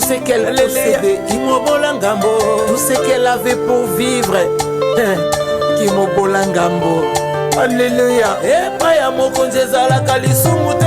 ce qu'elle possédait, tout ce qu'elle avait pour vivre, Kimobolangambo. Alléluia. Et Paya Mokonjeza la Kalisumute.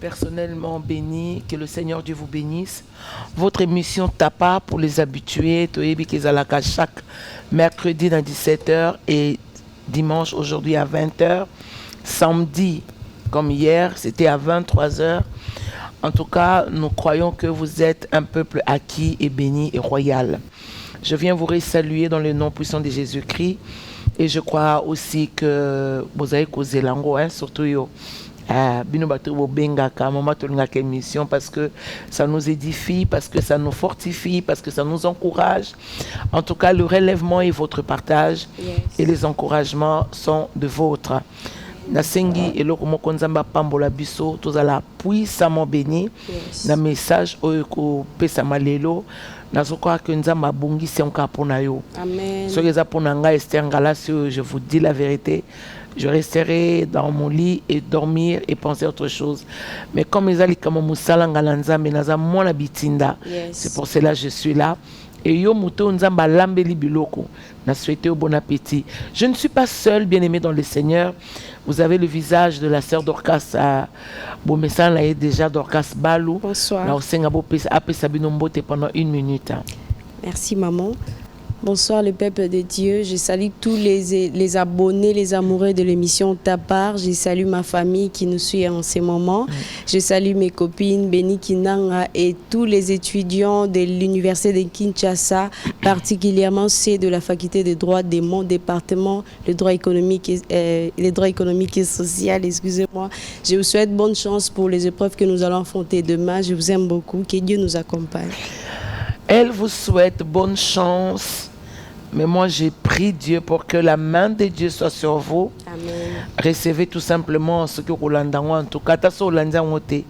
Personnellement béni, que le Seigneur Dieu vous bénisse. Votre émission Tapa pour les habitués, Toyebi Kezalaka chaque mercredi à 17h et dimanche aujourd'hui à 20h. Samedi, comme hier, c'était à 23h. En tout cas, nous croyons que vous êtes un peuple acquis et béni et royal. Je viens vous saluer dans le nom puissant de Jésus-Christ et je crois aussi que vous avez causé l'ango, surtout yo. Émission parce que ça nous édifie, parce que ça nous fortifie, parce que ça nous encourage. En tout cas, le relèvement est votre partage et les encouragements sont de vôtre. Nasengi et Lokomokonzamba Pambola Bisso, tous à la puissamment béni. Na message Oyoko Pesamalelo. Nazoka que Nzamba Bungi c'est encore pour nayo. Amen. Ce que pour nanga Esther Ngalasio, je vous dis la vérité. Je resterai dans mon lit et dormir et penser à autre chose. Mais comme les ali comme Moussala Ngalanza menaza mon abitinda. C'est pour cela que je suis là. Et yo muto nzamba lambeli biloko. Na souhaité au bon appétit. Je ne suis pas seul, bien-aimé dans le Seigneur. Vous avez le visage de la sœur Dorcas à Bomessan là est déjà Dorcas Balou. Bonsoir. Là au Sengabo Apé Sabino Mbote pendant 1 minute. Merci maman. Bonsoir le peuple de Dieu, je salue tous les abonnés, les amoureux de l'émission Tapar, je salue ma famille qui nous suit en ce moment, je salue mes copines Béni Kinanga et tous les étudiants de l'université de Kinshasa, particulièrement ceux de la faculté de droit de mon département, le droit économique et social, excusez-moi. Je vous souhaite bonne chance pour les épreuves que nous allons affronter demain, je vous aime beaucoup, que Dieu nous accompagne. Elle vous souhaite bonne chance. Mais moi, j'ai prié Dieu pour que la main de Dieu soit sur vous. Amen. Recevez tout simplement ce que vous l'avez en tout cas. Tasso l'anda ngote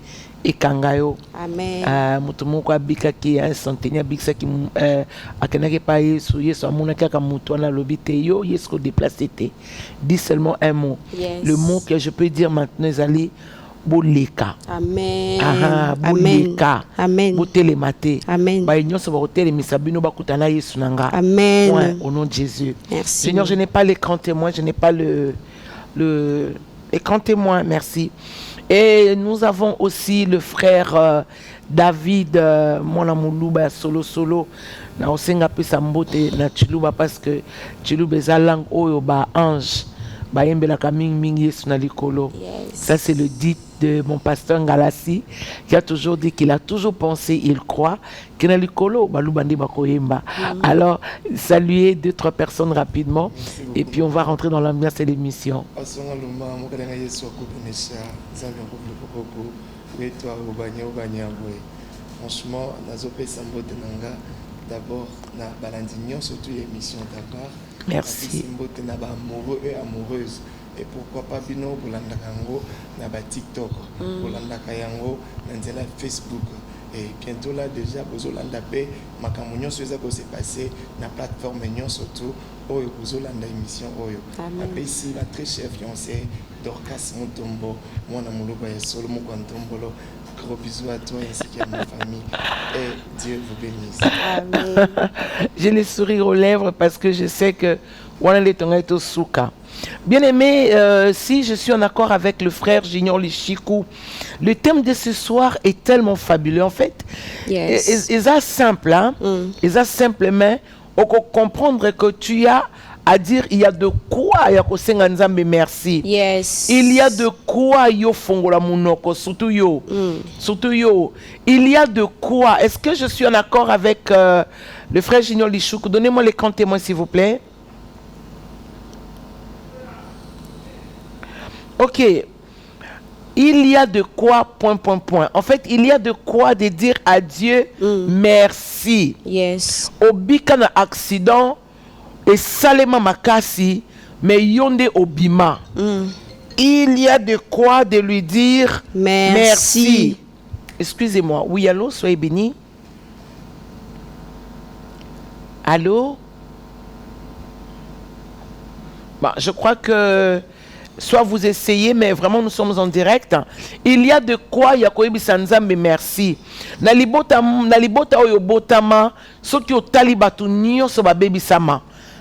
et kangayo. Amen. Mutumoko abika ki un centenaire biksa ki akenake pa yesu yesu amuna kaka mutu na lobite yo yesu ko déplacer té. Dis seulement un mot. Yes. Le mot que je peux dire maintenant est Boleka. Amen. Boleka. Amen. Botelemate. Amen. Ba nyonso ba hotelemisa bino bakutana Yesu nanga. Amen. Ouais, au nom de Jésus. Merci. Seigneur, je n'ai pas l'écran témoin, je n'ai pas l'écran témoin, merci. Et nous avons aussi le frère David Monamoulouba solo na osenga pesa mbote na Chiluba parce que Chiluba eza langue oyo ba ange. Yes. Ça c'est le dit de mon pasteur Ngalassi qui a toujours dit qu'il a toujours pensé, il croit qu'il a l'écolo. Alors saluez 2-3 personnes rapidement et puis on va rentrer dans l'ambiance de l'émission. Franchement, d'abord na balandignon surtout l'émission Tapar. Merci. Amoureux et amoureuses. Et pourquoi pas bino bolanda kango na ba TikTok, bolanda kayango na Facebook. Et bientôt là déjà bozolanda pe makambo nyonso eza ko se passer na plateforme nyon surtout oyo bozolanda émission oyo. Après ici la très chère fiancée Dorcas Mutombo, mwana muluba ya solo mukwantombolo. Gros bisous à toi ainsi qu'à ma famille. Et Dieu vous bénisse. Amen. J'ai les sourires aux lèvres parce que je sais que bien aimé, si je suis en accord avec le frère Junior Lichikou, le thème de ce soir est tellement fabuleux. En fait, ils sont simple, hein? Ils sont simplement comprendre que tu as à dire il y a de quoi ya kosenga nzambe merci. Yes. Il y a de quoi yo fongola munoko surtout yo. Surtout yo. Il y a de quoi. Est-ce que je suis en accord avec le frère Junior Lichouk? Donnez-moi les camps témoins s'il vous plaît. Ok. Il y a de quoi, point. En fait, il y a de quoi de dire à Dieu merci. Yes. Obika na accident et salema makasi, mais yonde obima. Il y a de quoi de lui dire merci. Excusez-moi. Oui, allô, soyez bénis. Allô? Bah, je crois que soit vous essayez, mais vraiment nous sommes en direct. Il y a de quoi Yakoyebi Sanzambe merci. Na libota oyo botama soki otali batu nyonso ba bebi sama.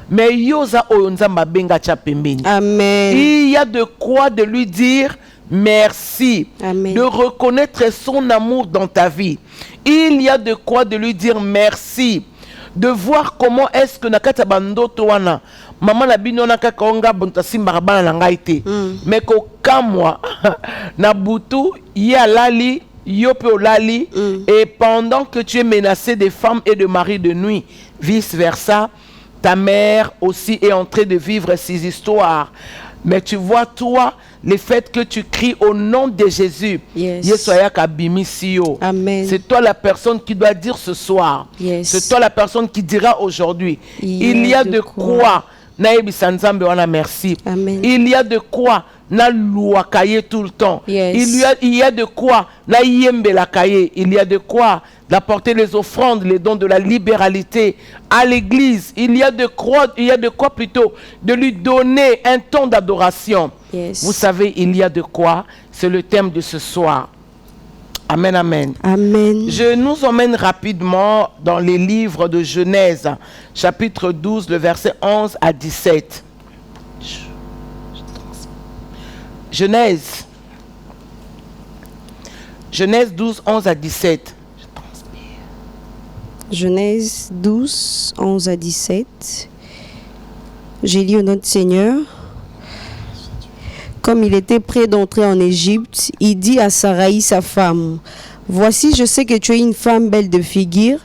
Mais yoza oyo nzamba benga cha pembeni. Amen. Il y a de quoi de lui dire merci. Amen. De reconnaître son amour dans ta vie. Il y a de quoi de lui dire merci. De voir comment est-ce que nakata bandoto wana maman na bino na kakonga bonta simba bana na ngai te mais ko kamwa na butu ya lali yope olali et pendant que tu es menacé de femmes et de maris de nuit vice versa ta mère aussi est en train de vivre ces histoires. Mais tu vois, toi, le fait que tu cries au nom de Jésus, Yes. Amen. C'est toi la personne qui doit dire ce soir. Yes. C'est toi la personne qui dira aujourd'hui. Il y a de quoi. Merci. Amen. Il y a de quoi na louakaye tout le temps. Yes. Il y a de quoi na yembelakaye. Il y a de quoi d'apporter les offrandes, les dons de la libéralité à l'église. Il y a de quoi plutôt de lui donner un temps d'adoration. Yes. Vous savez, il y a de quoi. C'est le thème de ce soir. Amen, amen. Amen. Je nous emmène rapidement dans les livres de Genèse, chapitre 12, le verset 11 à 17. Genèse 12, 11 à 17. Genèse 12, 11 à 17. J'ai lu au nom du Seigneur. Comme il était prêt d'entrer en Égypte, il dit à Saraï, sa femme, « Voici, je sais que tu es une femme belle de figure.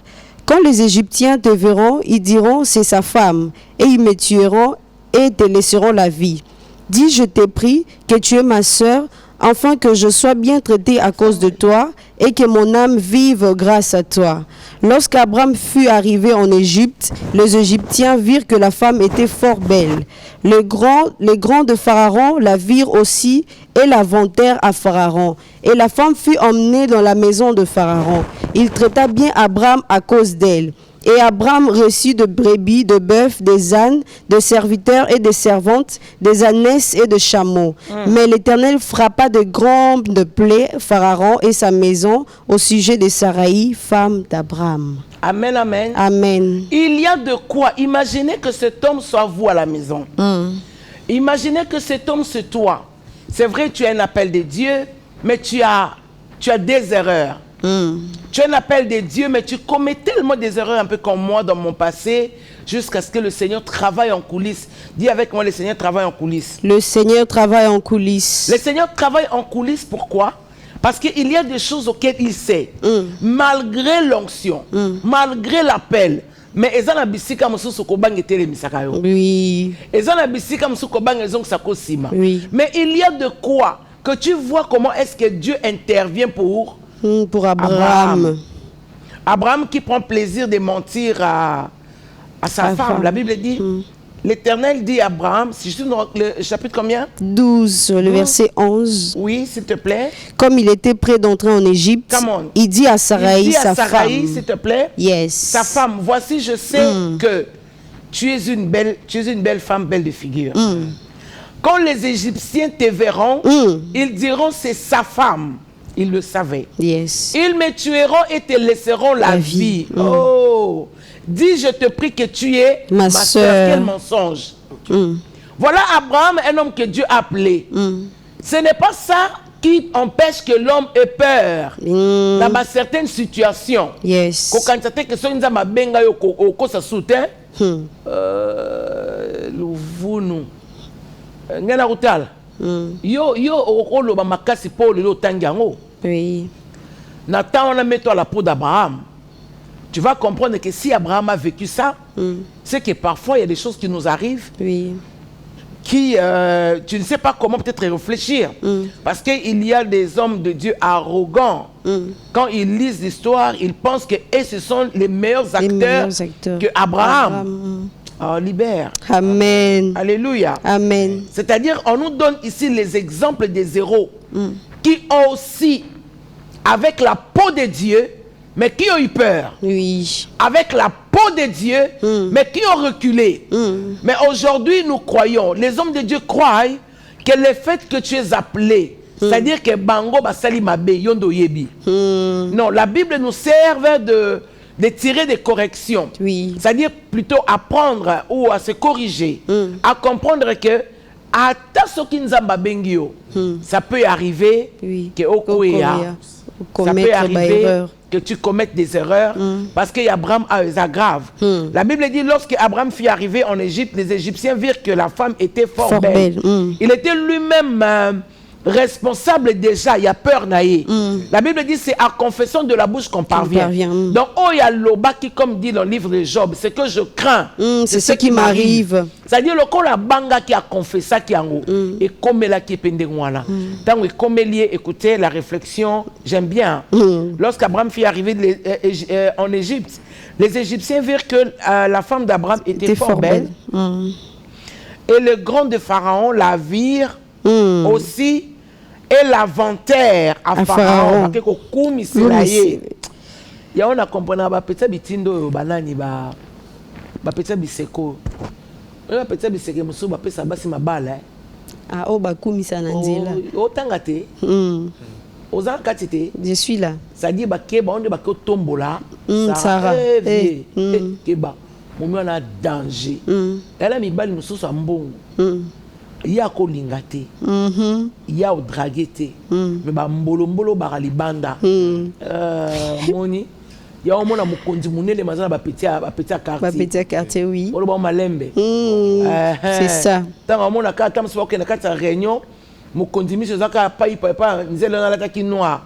Quand les Égyptiens te verront, ils diront, c'est sa femme, et ils me tueront et te laisseront la vie. Dis, je t'ai pris, que tu es ma sœur, afin que je sois bien traité à cause de toi, et que mon âme vive grâce à toi. » Lorsqu'Abraham fut arrivé en Égypte, les Égyptiens virent que la femme était fort belle. Les grands de Pharaon la virent aussi et la vantèrent à Pharaon. Et la femme fut emmenée dans la maison de Pharaon. Il traita bien Abraham à cause d'elle. Et Abraham reçut de brebis, de bœufs, des ânes, de serviteurs et de servantes, des ânesses et de chameaux. Mais l'Éternel frappa de grandes plaies Pharaon et sa maison au sujet de Saraï, femme d'Abraham. Amen, amen. Amen. Il y a de quoi. Imaginez que cet homme soit vous à la maison. Imaginez que cet homme c'est toi. C'est vrai, tu as un appel de Dieu, mais tu as des erreurs. Tu as un appel de Dieu, mais tu commets tellement des erreurs, un peu comme moi dans mon passé, jusqu'à ce que le Seigneur travaille en coulisses. Dis avec moi, le Seigneur travaille en coulisses. Le Seigneur travaille en coulisses. Le Seigneur travaille en coulisses, pourquoi? Parce qu'il y a des choses auxquelles il sait. Malgré l'onction, malgré l'appel. Mais ils ont bisika mususu kobang etele misaka yo. Oui. Ils ont bisika mususu kobang ezong sako sima. Oui. Mais il y a de quoi que tu vois comment est-ce que Dieu intervient pour Abraham. Abraham qui prend plaisir de mentir à sa femme. La Bible dit, l'Éternel dit à Abraham, si je suis dans le chapitre combien? 12, le verset 11. Oui, s'il te plaît. Comme il était prêt d'entrer en Égypte, il dit à Saraï, sa femme. S'il te plaît. Yes. Sa femme, voici, je sais que tu es une belle femme, belle de figure. Quand les Égyptiens te verront, ils diront c'est sa femme. Ils le savaient. Yes. Ils me tueront et te laisseront la vie. Oh, dis, je te prie que tu es ma soeur. Quel mensonge. Voilà Abraham, un homme que Dieu a appelé. Ce n'est pas ça qui empêche que l'homme ait peur dans certaines situations. Yes. Quand tu as que ça, nous benga yo ko sa soutien. Louvunu. Ngena rutal. Yo okoloba makasi po lelo tangiango. Oui. Nathan, on a mis toi la peau d'Abraham. Tu vas comprendre que si Abraham a vécu ça, c'est que parfois il y a des choses qui nous arrivent. Oui. qui, tu ne sais pas comment peut-être réfléchir. Parce qu'il y a des hommes de Dieu arrogants. Quand ils lisent l'histoire, ils pensent que ce sont les meilleurs acteurs, que Abraham. Oh, libère. Amen. Alléluia. Amen. C'est-à-dire, on nous donne ici les exemples des héros qui ont aussi, avec la peau de Dieu, mais qui ont eu peur. Oui. Avec la peau de Dieu, mais qui ont reculé. Mais aujourd'hui, nous croyons, les hommes de Dieu croient que le fait que tu es appelé, c'est-à-dire que Bango Basali Mabe, Yondo Yebi. Non, la Bible nous sert de tirer des corrections. Oui. C'est-à-dire plutôt apprendre ou à se corriger, à comprendre que ça peut arriver que ça peut arriver que tu commettes des erreurs parce qu'Abraham a grave. La Bible dit lorsque Abraham fut arrivé en Égypte, les Égyptiens virent que la femme était fort belle. Il était lui-même responsable déjà, il y a peur naïe. La Bible dit c'est à confession de la bouche qu'on parvient. Donc, oh, il y a l'oba qui, comme dit dans le livre de Job, c'est que je crains. C'est ce qui m'arrive. C'est-à-dire, le la banga qui a confessé qui a et comme là qui est pendengwana. Tant que comme lié, écoutez la réflexion, j'aime bien. Lorsqu'Abraham fut arrivé en Égypte, les Égyptiens virent que la femme d'Abraham était fort belle. Et le grand de Pharaon la virent aussi. Et l'inventaire à Pharaon, parce que comme Israël, il y a on a compris ba petit bitindo banani ba petit biseko, on a petit biseke musu ba pesa basi mabala. Ah oh ba kumisa na nzela. O tangate. Oza katite. Je suis là. Ça dit ba ke ba on de ba ko tombola. Sarah. Keba. Mon on a danger. Elle a mis bali musu sa mbongo. Il y a kolingate, il y a dragete, mais ba mbolo ba libanda. Moni, il y a au moins mu kondi munele mazana ba petit quartier. Ba petit quartier oui. On ba malembe. C'est ça. Tant on a ka tam so na ka réunion, mu kondi mi zaka pa nzela na la ki noir.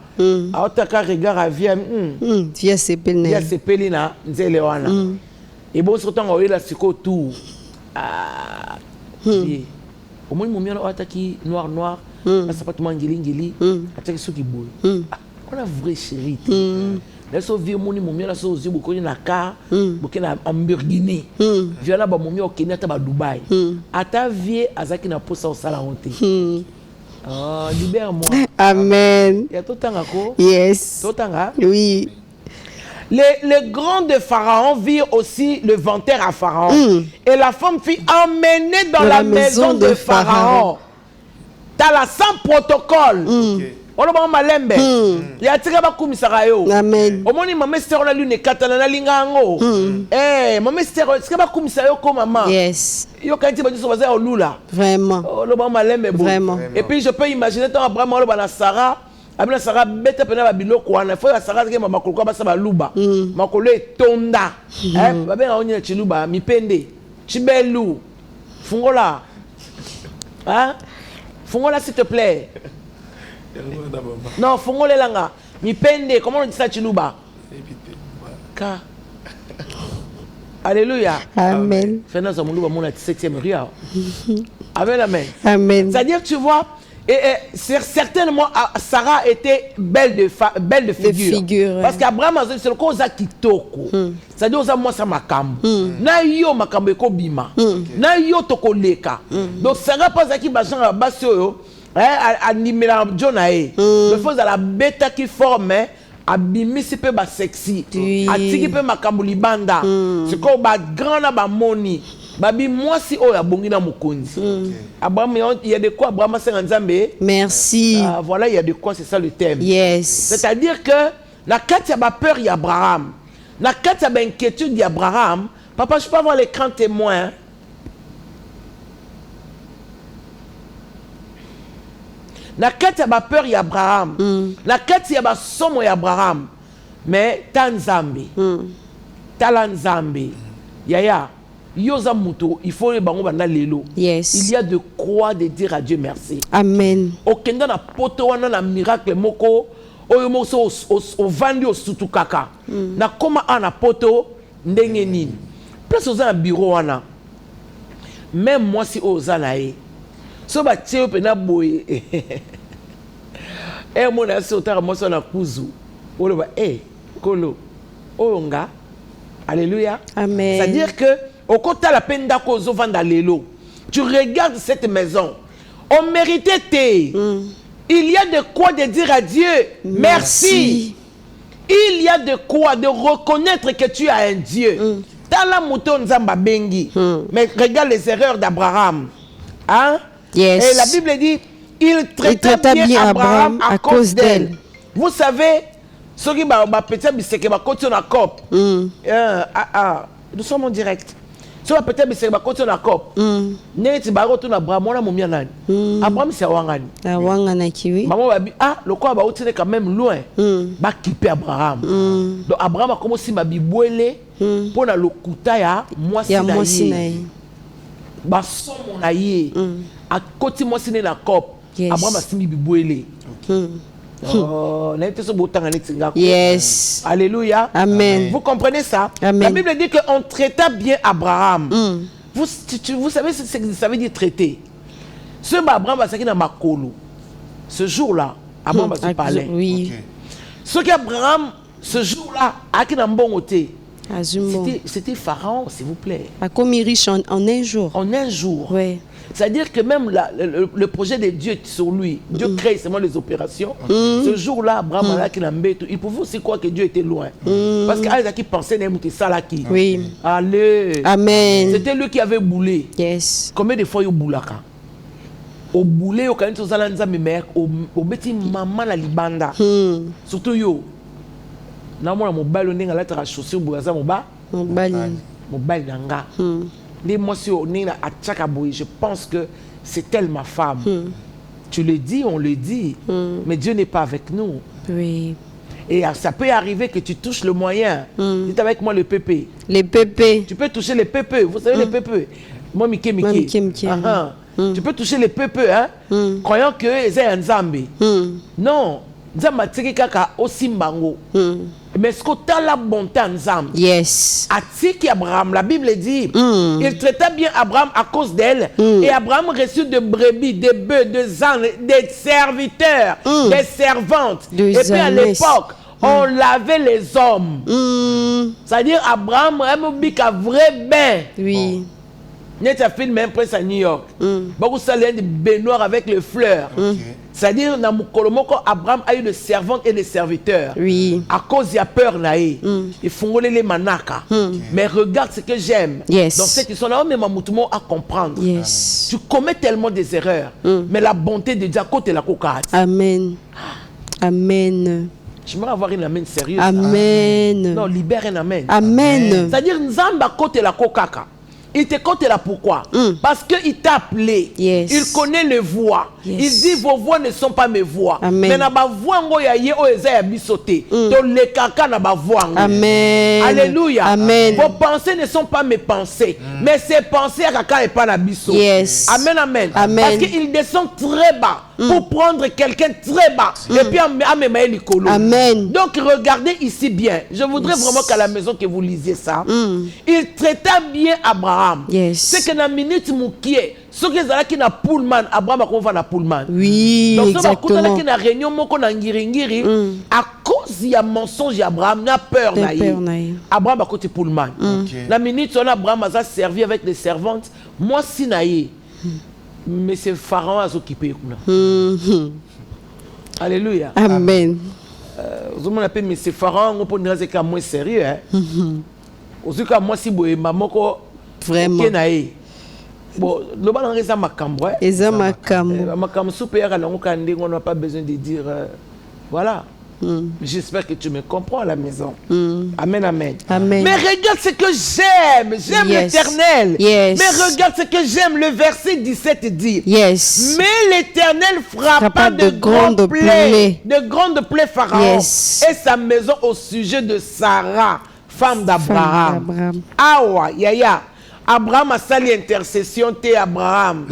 A otaka regard à via via sepelina. Via sepelina nzele wana. Et bon surtout on la siko tout. Au moins, mon mien a attaqué noir, à sa patte mangili, attaqué ce qui boule. On a vrai chéri. Là, ce vieux mon mien a sauté beaucoup de car, beaucoup de hamburguini. Viens là, mon mien au Kenya, à Dubaï. À ta vie, à ça qui n'a pas ça au salon. Libère-moi. Amen. Il y a tout le temps. Yes. Tout le temps. Oui. Les grands de Pharaon virent aussi le ventaire à Pharaon. Et la femme fut emmenée dans la maison de Pharaon. T'as la sans protocole. On a malembe. Il y a tiré ba kumisarayo. Amen. Au moins maman sœur na lune katana lingango. Maman sœur c'est ba kumisarayo comme maman. Yes. Yo kanti ba diso baza olula. Vraiment. On a malembe. Vraiment. Et puis je peux imaginer tant Abraham on na Sarah. Abina Sarah beta pena ba biloko wana faut Sarah ke mama kolko ba saba luba makolo etonda ba ben onye chiluba mipende chibelu fungola fungola s'il te plaît non fungola langa mipende comment on dit ça chiluba ka alléluia amen fena za muluba mona 7e ria amen amen amen c'est-à-dire tu vois. Et certainement, Sarah était belle de figure. Parce qu'Abraham a dit c'est le cause qui toko. C'est-à-dire que moi ça makambo. Na yo makambo eko bima. Na yo toko leka. Donc Sarah pas qui bachanga basoyo. Animera jonae. Le faut à la bêta qui forme. Abimisi pe ba sexy. Atiki pe makambo libanda. C'est comme ba grand na ba moni. Babi moi si oh ya bongi na mukonzi. Abraham il y a de quoi Abraham Nzambe. Merci. Voilà il y a de quoi c'est ça le thème. Yes. C'est-à-dire que la carte ba peur y Abraham. La carte ba inquiétude y Abraham. Papa je peux avoir les grands témoins. La carte ba peur y Abraham. La carte y ba somo y Abraham. Mais Tanzambe. Talanzambe. Yaya. Yoza muto, il faut les bango bana lelo. Yes. Il y a de quoi de dire à Dieu merci. Amen. Okenda na poto wana na miracle moko, oyo moso o vandi o sutukaka. Na koma ana poto ndenge nini. Place oza na bureau wana. Même moi si oza na e, so ba tie pena boye mon asi otara mo so na kuzu olo ba kolo onga alléluia Amen. c'est-à-dire que au côté la peine d'ako vanda lelo tu regardes cette maison on méritait il y a de quoi de dire à Dieu merci. Il y a de quoi de reconnaître que tu as un Dieu. Dans la mouton Nzamba Bengi. Mais regarde les erreurs d'Abraham. Hein? Yes. Et la Bible dit, il traita bien Abraham à cause d'elle. Vous savez, ceux qui nous sommes en direct. So peut-être c'est ba côté na cop. Neti ba roto na Abraham na momia nani. Abraham c'est wangani. La wangana kiwi. Maman ba bi le quoi ba otine quand même loin. Ba kiper Abraham. Donc Abraham a commencé ma bibwele pour na lokuta ya mwasi na ye. Ba somo na ye. A côté mwasi na cop. Abraham a simi bibwele. Yes. Alléluia. Amen. Vous comprenez ça? Amen. La Bible dit qu'on traita bien Abraham. Vous savez ce que ça veut dire traiter. Ce Abraham va s'acquitter dans Makolo. Ce jour-là, Abraham va se parler. Oui. Ce qu'Abraham, ce jour-là, a qui dans bon côté. C'était Pharaon, s'il vous plaît. A comme riche en un jour. En un jour. Oui. C'est-à-dire que même le projet de Dieu sur lui, Dieu crée seulement les opérations. Ce jour-là, Abraham il pouvait aussi croire que Dieu était loin. Parce qu'il qui pensait que ça là qui. Oui. Allez. Amen. C'était lui qui avait boulé. Yes. Combien de fois il boulaka? Au boulet, au canton Zalanza, mais au petit maman la libanda. Surtout yo. Na moi mon bal on est à la chaussée au boulaza mon bas. Mon bal. Mon bal d'anga. Les motions à Tchakaboui, je pense que c'est elle ma femme. Tu le dis, on le dit, mais Dieu n'est pas avec nous. Oui. Et ça peut arriver que tu touches le moyen. Dites avec moi le pépé. Les pépés. Tu peux toucher les pépés. Vous savez les pépés. Moi, Miké. Tu peux toucher les pépés, hein, croyant que c'est un Nzambe. Non. Nzamba tiki kaka osimbango. Mais ce que tu as la bonté en Nzambe. Yes. Atiki Abraham, la Bible dit, il traita bien Abraham à cause d'elle. Et Abraham reçut de brebis, des bœufs, des ânes, des serviteurs, des servantes. Et puis à l'époque, on lavait les hommes. C'est-à-dire Abraham a un vrai bain. Oui. Net a fait le même presse à New York. Beaucoup de salés de baignoire avec les fleurs. C'est-à-dire, Abraham a eu des servantes et des serviteurs. Oui. À cause il y a peur là. Ils font les manaka. Mais regarde ce que j'aime. Yes. Dans cette histoire-là, même Mamoutoumou à comprendre. Yes. Tu commets tellement des erreurs. Mais la bonté de Dieu, côté la cocarde. Amen. Amen. Je vais avoir une amène sérieuse. Amen. Non, libère un amène. Amen. C'est-à-dire, Nzamba côté la cocaca. Il te compte là pourquoi? Parce qu'il t'a appelé. Yes. Il connaît les voix. Yes. Il dit vos voix ne sont pas mes voix. Amen. Mais na ba voix ngo ya ye o eza bisoté. To le kaka na ba voix ngo. Amen. Alléluia. Amen. Vos pensées ne sont pas mes pensées. Mais ces pensées à kaka et pas na biso. Yes. Amen, amen. Amen. Parce qu'il descend très bas pour prendre quelqu'un très bas. Et puis amemaye likolo. Amen. Donc regardez ici bien. Je voudrais vraiment qu'à la maison que vous lisiez ça. Il traita bien Abraham. Yes. C'est que dans la minute moukié, ce que ça qui na Pullman, Abraham a va na Pullman. Oui, donc exactement. Donc ça na réunion moko na ngiri à cause il y a mensonge Abraham n'a peur na Abraham a côté Pullman. La minute on Abraham a servi avec des servantes, moi si naïe. Mais c'est Pharaon a s'occuper Alléluia. Amen. Vous m'appelez mais c'est Pharaon on peut dire c'est moins sérieux hein. Aussi que moi si boye mamoko vraiment. Bon, le ballon est à Makambo. Et Makambo. Makambo super, on n'a pas besoin de dire. Voilà. J'espère que tu me comprends à la maison. Amen, amen. Amen. Mais regarde ce que j'aime. J'aime l'Éternel. Yes. Mais regarde ce que j'aime. Le verset 17 dit. Yes. Mais l'Éternel frappa de grandes plaies. De grandes plaies Pharaon. Yes. Et sa maison au sujet de Sarah, femme d'Abraham. Awa, yaya. Abraham a sali intercession te Abraham.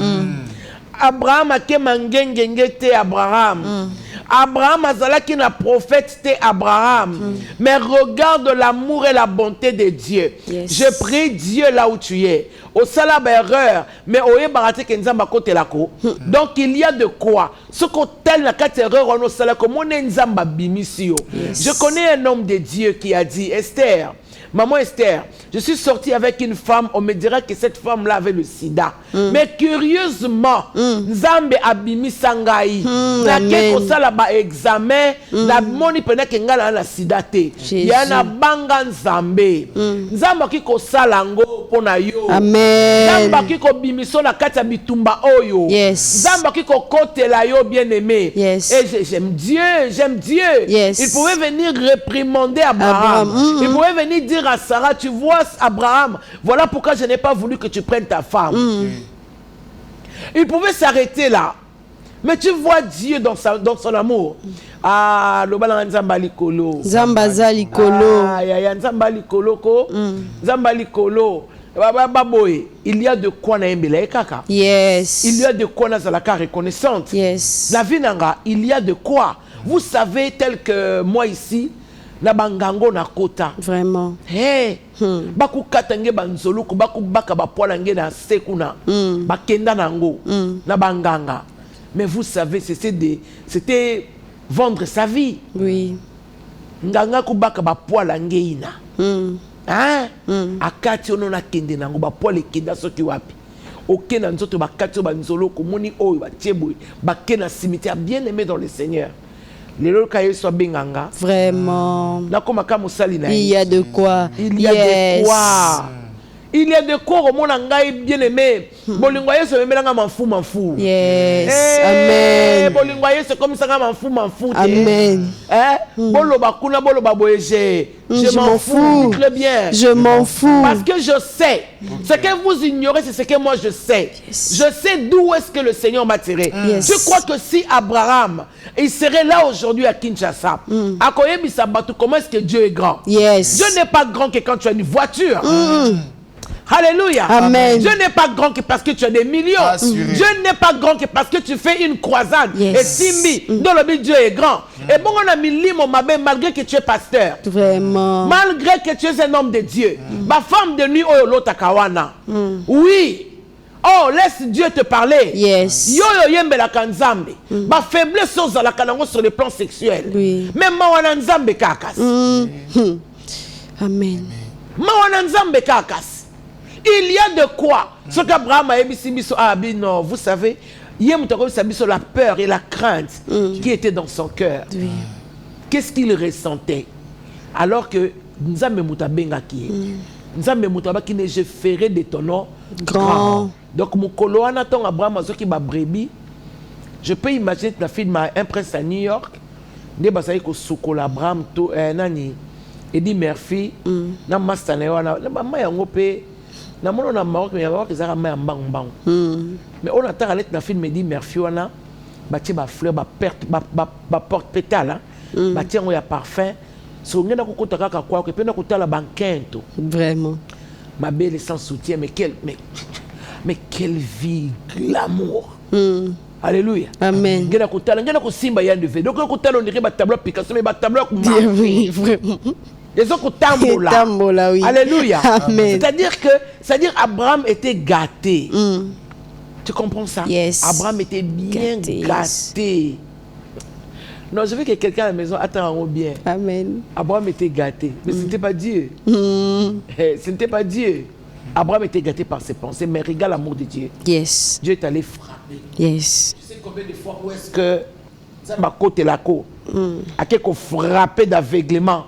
Abraham a kemangengenge te Abraham. Abraham azalaki na prophète te Abraham. Mais regarde l'amour et la bonté de Dieu. Yes. Je prie Dieu là où tu es. Au salab erreur, mais au yebarate ke nzamba kote lako. Donc il y a de quoi. Ce qu'autel na kate erreur on au salab comme on est nzamba bimisio. Je connais un homme de Dieu qui a dit, Esther, maman Esther, je suis sortie avec une femme, on me dirait que cette femme-là avait le sida. Mais curieusement, Nzambe abimi sangai. Na keko sala ba examen, na moni pena ke ngala na sida te. Ya na banga Nzambe. Nzamba kiko sala ngo pona yo. Amen. Nzamba kiko bimiso na kati ya bitumba oyo. Yes. Nzamba kiko kote la yo bien-aimé. Yes. Et j'aime Dieu, j'aime Dieu. Yes. Il pouvait venir réprimander Abraham. Il pouvait venir dire à Sarah, tu vois Abraham, voilà pourquoi je n'ai pas voulu que tu prennes ta femme. Il pouvait s'arrêter là. Mais tu vois Dieu dans son amour. Ah, le bala nzamba likolo. Nzamba za likolo. Ah, ya nzamba likolo ko. Nzamba likolo. Il y a de quoi na embela kaka. Yes. Il y a de quoi na zalaka reconnaissante. Yes. La vie nanga, il y a de quoi. Vous savez, tel que moi ici, na bangango na kota. Vraiment. Hey, baku katange banzolu ku baku baka bapola nge na sekuna. Bakenda nango na banganga. Mais vous savez, c'était vendre sa vie. Oui. Nganga ku baka bapola nge ina. Hein? Akati ono na kende nango bapola kenda soki wapi. Ok na nzoto bakati banzolu ku moni oyo batieboy bakena cimetière bien aimé dans le Seigneur. Vraiment. Il y a de quoi. Il y a de quoi. Il y a de quoi au monde bien aimé. Bolingoye se mélange m'en fou. Yes. Amen. Bolingoye c'est comme ça m'en fou. Amen. Bolo bakuna bolo baboyeje. Je m'en fous. Très bien. Je m'en fous. Parce que je sais. Ce que vous ignorez, c'est ce que moi je sais. Yes. Je sais d'où est-ce que le Seigneur m'a tiré. Yes. Je crois que si Abraham, il serait là aujourd'hui à Kinshasa, à Koyebi Sabatou, comment est-ce que Dieu est grand? Yes. Dieu n'est pas grand que quand tu as une voiture. Alléluia. Amen. Dieu n'est pas grand que parce que tu as des millions. Assuré. Dieu n'est pas grand que parce que tu fais une croisade. Yes. Et Simbi, dans le but, Dieu est grand. Et bon, on a mis l'île, malgré que tu es pasteur. Vraiment. Malgré que tu es un homme de Dieu. Ma femme de nuit, oh, l'autre kawana. Oui. Oh, laisse Dieu te parler. Yes. Yo yo yembe la kanzambe. Ma faiblesse sur la kanango sur le plan sexuel. Oui. Même ma wana nzambe kakas. Amen. Ma wana nzambe kakas. Il y a de quoi. Ce qu'Abraham a émis sur non, vous savez, il y a la peur et la crainte qui était dans son cœur. Oui. Qu'est-ce qu'il ressentait? Alors que Nzambe Mutabenga qui est. Nzambe Mutaba qui ne je ferai de ton nom grand. Donc mon coloana ton Abraham qui ba brebis. Je peux imaginer la fille de un prince à New York. Ne basayi ko sukola Abraham to nani Eddie Murphy na master na wana na mama yango pe na mono na Maroc mais Maroc ezaka ma mbang mbang. Mais on attend lettre na film Eddie Murphy wana bati ba fleur ba porte pétale ba tiango ya parfum so ngena ko kota kaka kwa ko pe na kotala bankento. Vraiment. Ma belle sans soutien mais quelle vie glamour. Alléluia. Amen. Ngena ko simba ya ndeve. Donc ko tala on dirait ba tableau Picasso mais ba tableau ko Oui, vraiment. Les autres tambola. Tambola, oui. Alléluia. Amen. C'est-à-dire Abraham était gâté. Tu comprends ça? Yes. Abraham était bien gâté. Non, je veux que quelqu'un à la maison attend bien. Amen. Abraham était gâté. Mais ce n'était pas Dieu. Ce n'était pas Dieu. Abraham était gâté par ses pensées, mais regarde l'amour de Dieu. Yes. Dieu est allé frapper. Yes. Tu sais combien de fois où est-ce que ma côte et la côte a quelque frappé d'aveuglement?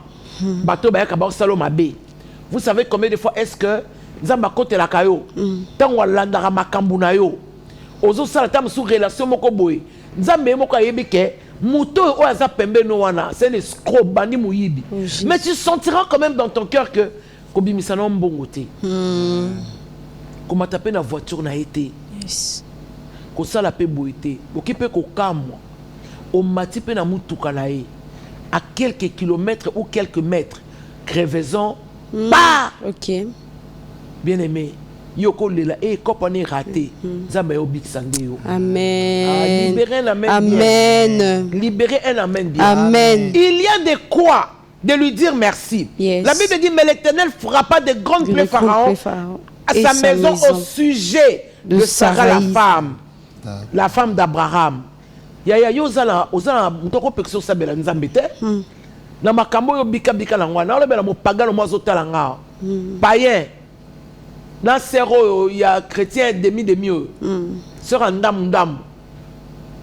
Vous savez combien de fois est-ce que Nzamba kote la kayo tant walanda makambu na yo ozo sala tam sous relation moko boy Nzambe moko ayebike muto o aza pembe no wana c'est un escroc bandi muyibi mais tu sentiras quand même dans ton cœur que kobimisa na mbongo te comment taper na voiture na été Yes. ko sala pe boité okipe ko kamwa o mati pe na mutuka na ye à quelques kilomètres ou quelques mètres, crevaison, bah! Ok. Bien-aimé, yoko lela et kopane raté nzambe yo bikisande yo. Amen. Libérer un amen Amen. bien. Libérer un amen bien. Amen. Il y a de quoi de lui dire merci. Yes. La Bible dit mais l'Éternel fera pas de grandes plaies Pharaon à sa maison au sujet de Sarah la femme d'Abraham. Yaya yozala ozala mutoko pekso sabela nzambe te. Na makambo yo bika na ngwana ole bela mo pagano mo zotala nga. Païen. Na sero ya chrétien demi sœur ndam.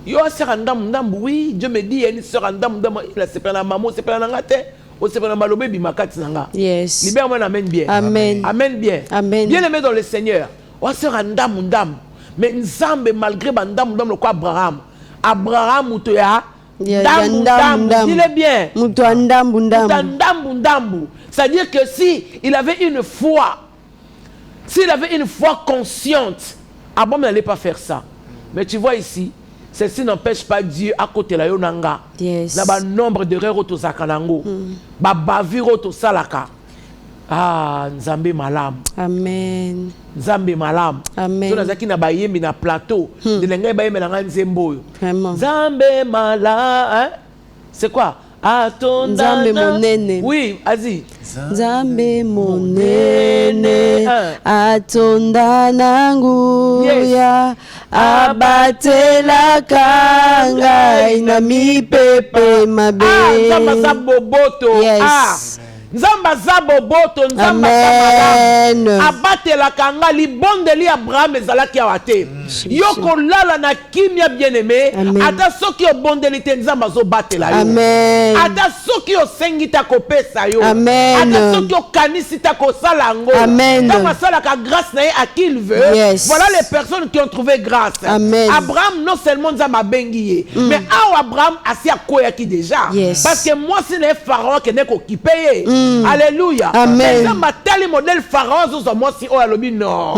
Yo sœur ndam oui, Dieu me dit il sœur ndam il a sepela na maman sepela na ngate. O sepela na malobe bi makati na nga. Yes. Libère-moi amen bien. Amen. Amen bien. Amen. Bien aimé dans le Seigneur. O sœur ndam. Mais nzambe malgré bandam le quoi Abraham mutoya ndambu. Dis-le bien. Muto ndambu. C'est-à-dire que si il avait une foi, s'il avait une foi consciente, Abraham n'allait pas faire ça. Mais tu vois ici, ceci n'empêche pas Dieu à côté de la yonanga. Yes. Il y a un nombre d'erreurs au Zakanango. Ba baviro to salaka. Ah, Nzambe malam. Amen. Nzambe malam. Amen. So nazaki na bayembi na plateau. De lenga bayembi na nzembo. Vraiment. Nzambe malam, hein? C'est quoi? Atonda. Nzambe monene. Oui, vas-y. Nzambe monene. Atonda nanguya. Abatela kanga ina mipepe mabe. Nzamba za boboto. Yes. Nzamba za boboto, nzamba za malam. Abatela kanga libondeli Abraham ezalaki awate. Yoko lala na kimia bien-aimé. Ata soki o bondeli te nzamba zo batela yo. Amen. Ata soki o sengita ko pesa yo. Amen. Ata soki o kanisita ko salango. Amen. Dans sala ka grâce na à qui il veut. Yes. Voilà les personnes qui ont trouvé grâce. Amen. Abraham non seulement nzamba bengiye, mais Abraham asi akoya ki déjà. Yes. Parce que moi c'est le pharaon qui n'est qu'occupé. Alléluia. Amen. Nzamba tali modèle pharaon zo moi si o alobi non.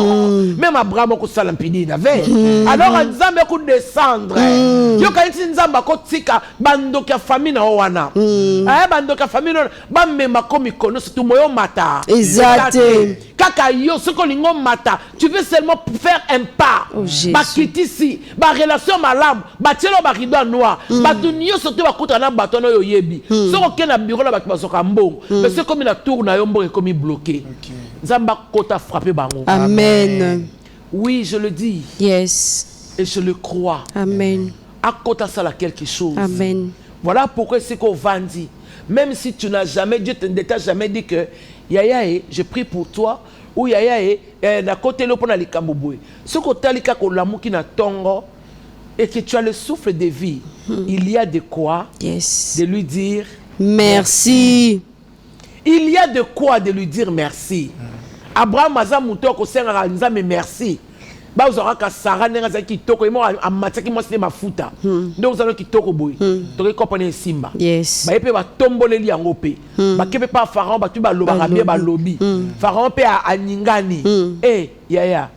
Même Abraham ko sala mpidi na ve. Alors nzambe ko descendre. Yo kanisi nzamba ko tika bandoka famille na wana. Bandoka famille na ba mema komi kono surtout moyo mata. Exact. Kaka yo soko lingo mata, tu veux seulement faire un pas. Ba kitisi, ba relation malam, ba telo ba rideau noir. Ba tunyo surtout ba kota na bato na yo yebi. Soko ke na bureau la ba basoka mbongo. Mais c'est comme la tour na yo mbongo comme bloqué. Nzamba kota frappé bango. Amen. Oui, je le dis. Yes. Et je le crois. Amen. À côté ça là quelque chose. Amen. Voilà pourquoi c'est qu'on vendit. Même si tu n'as jamais, Dieu ne t'a jamais dit que Yaya, je prie pour toi. Ou Yaya, na côté le pona likamboboy. Ce que talika ko l'amour qui na tongo et que tu as le souffle de vie, il y a de quoi de lui dire merci. Il y a de quoi de lui dire merci. Abraham aza muto ko senga nzambe merci. Ba uzora ka Sarah nenga za kitoko imo amataki mo sinema futa. Donc za kitoko boy. To ko pone simba. Yes. Ba yepe ba tomboleli yango pe. Ba kepe pa Pharaon ba tu ba loba bien ba lobi. Pharaon pe a ningani. Eh yaya.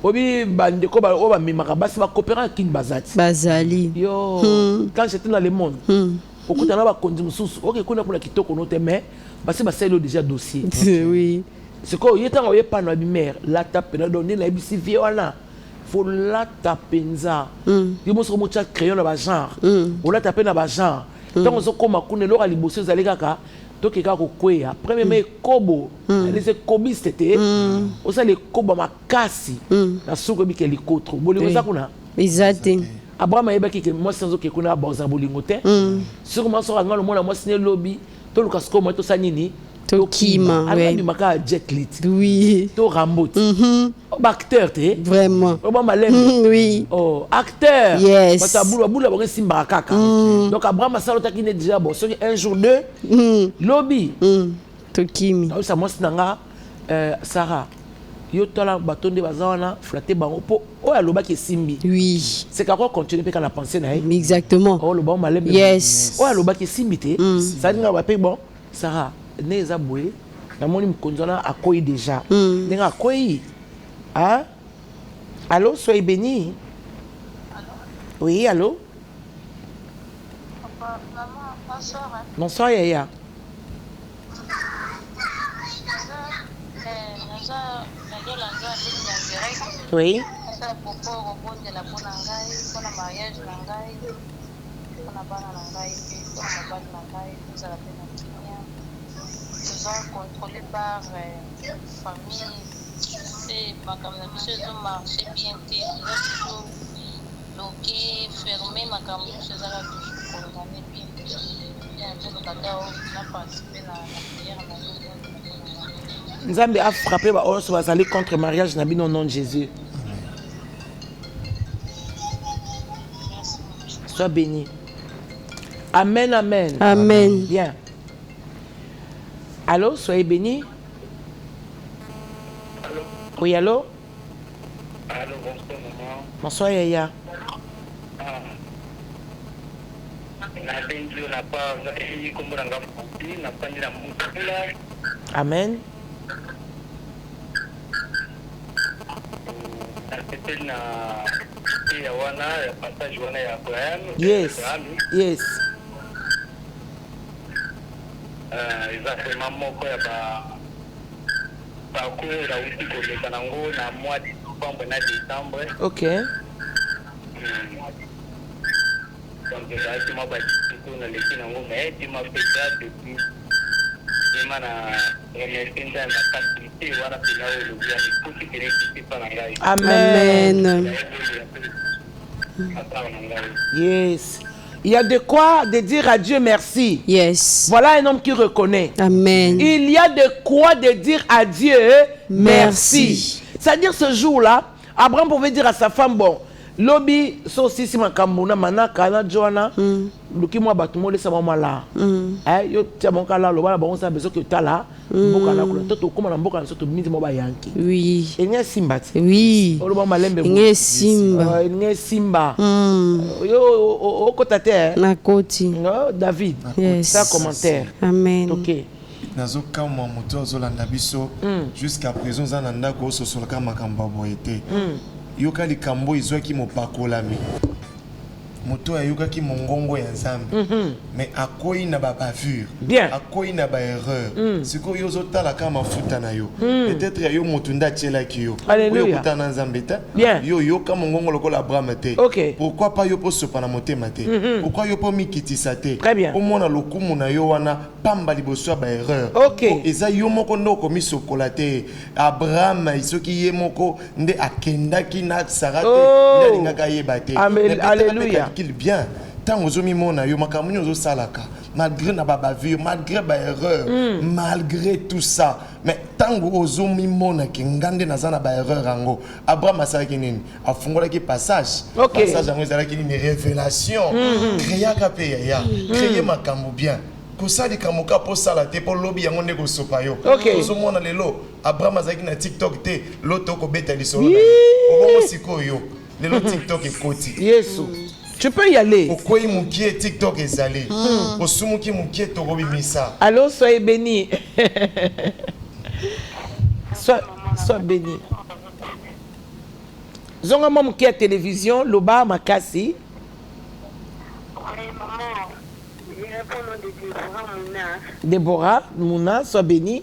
Obi bandeko ba o ba mimaka basi ba coopérer kin bazati. Bazali. Yo. Quand j'étais dans le monde. Okutana ba kondi mususu. OK kuna kuna kitoko no te mais basi ba selo déjà dossier. Oui. C'est quoi, il y a un peu de mère, la tape, la donner la bisi viola. Faut la taper ça. Il faut se montrer crayon dans le genre. On la taper dans le genre. Tant on se comme à couner l'or à l'ibosser aux allégaka. Donc il y a quoi après mais kobo. Les kobis c'était. On sait les kobo ma kasi. La soupe qui est l'icôtre. Bolingo ça qu'on a. Exact. Abraham a dit que moi sans aucun qu'on a borza bolingote. Sûrement sur un grand monde moi signé lobby. Tout le casco moi tout ça nini. Tokima, oui. Jet Lit. Oui. To Rambo. Acteur, tu vraiment. Oui. Oh, acteur. Yes. Parce que boula boula simba kaka. Donc Abraham Salota qui n'est déjà bon. Un jour deux. Lobby. Tokimi. Donc ça moi nanga Sarah. Yo tola batonde bazana flatter bango po o ya loba ki simbi. Oui. C'est quoi continuer pe kana penser na. Exactement. Oh loba malem. Yes. O ya loba ki simbi te. Ça dit nga ba pe bon Sarah. Neza boué, na moni mkonzona akoyi déjà. Nenga akoyi. Ah? Allô, soyez béni. Allô? Oui, allô? Papa, maman, bonsoir. Hein. Bonsoir, Yaya. Oui. Ça pour rebondir pour nangai, pour le mariage nangai, pour la banane nangai, pour la banane nangai, pour la peine nous sommes contrôlés par famille. C'est ma caméra de marché bien terminé, bloqué, fermé, ma caméra de la condamné bien. Bien, je ne sais pas participer à la prière. Nzambe a frappé on va aller contre mariage nabi au nom de Jésus. Sois béni. Amen, amen. Amen. Bien. Allô, soyez bénis. Allô. Oui, allô. Allô, bonsoir maman. Bonsoir Yaya. Na benzo na pa ngai kombo nanga futi na pani na mukula. Amen. C'était na ya wana passage wana ya Abraham. Yes. Yes. Exactement moko ya ba ko la uti ko le kanango na mois de novembre na décembre. OK. Donc j'ai ma ba ko na le kinango mais tu m'as fait ça depuis Amen. Yes. Il y a de quoi de dire à Dieu merci. Yes. Voilà un homme qui reconnaît. Amen. Il y a de quoi de dire à Dieu merci. C'est-à-dire ce jour-là, Abraham pouvait dire à sa femme, bon, lobby saucisse si makamuna manaka na joana luki mwa batumo le sama mala yo tia mon kala lo bana bon sa beso que tala mboka na kula toto koma na mboka na soto miti mo ba yanki oui enye simba ti oui o lo ba malembe enye simba enye simba yo o kota te na koti David yes. Ça commentaire amen OK nazo kama moto azolanda biso jusqu'à présent zananda ko sosolaka makambo boyete yoka likambo izwaki mopakolami moto ayokaki mongongo ya nzambe mais akoyi na bavure akoyi na baerreur sikoyo ozotala kaka mafuta na yo peut-être ya yo moto nde atielaki yo oyo okutana na nzambe te yo yoka mongongo lokola Abraham te pourquoi pas yo mpo sopa na motema te pourquoi yo mpo mikitisa te omona lokumu na yo wana pamba liboso ya baerreur eza yo moko nde okomisokola te Abraham soki ye moko nde akendaki na Sara te nde alingaka yeba te Alléluia bien tant aux mona yo makamuni ozo salaka malgré na bavure malgré ba erreur malgré tout ça mais tant aux mona ki ngande na zana ba erreur ango Abraham asalaki nini afungolaki passage passage ango ezalaki nini révélation créa kape ya créer makambo bien kosali kamoka po sala te po lobi yango nde ko sopa yo ozomona lelo Abraham azalaki na TikTok te loto ko beta lisolo na obongo sikoyo lelo TikTok ekoti Yesu tu peux y aller. Pourquoi il moukié TikTok est allé? Au soumouki moukié torobi misa. Allô, soyez bénis. Sois béni. Zonga mom qui a télévision, Loba Makasi. Déborah Mouna, sois béni.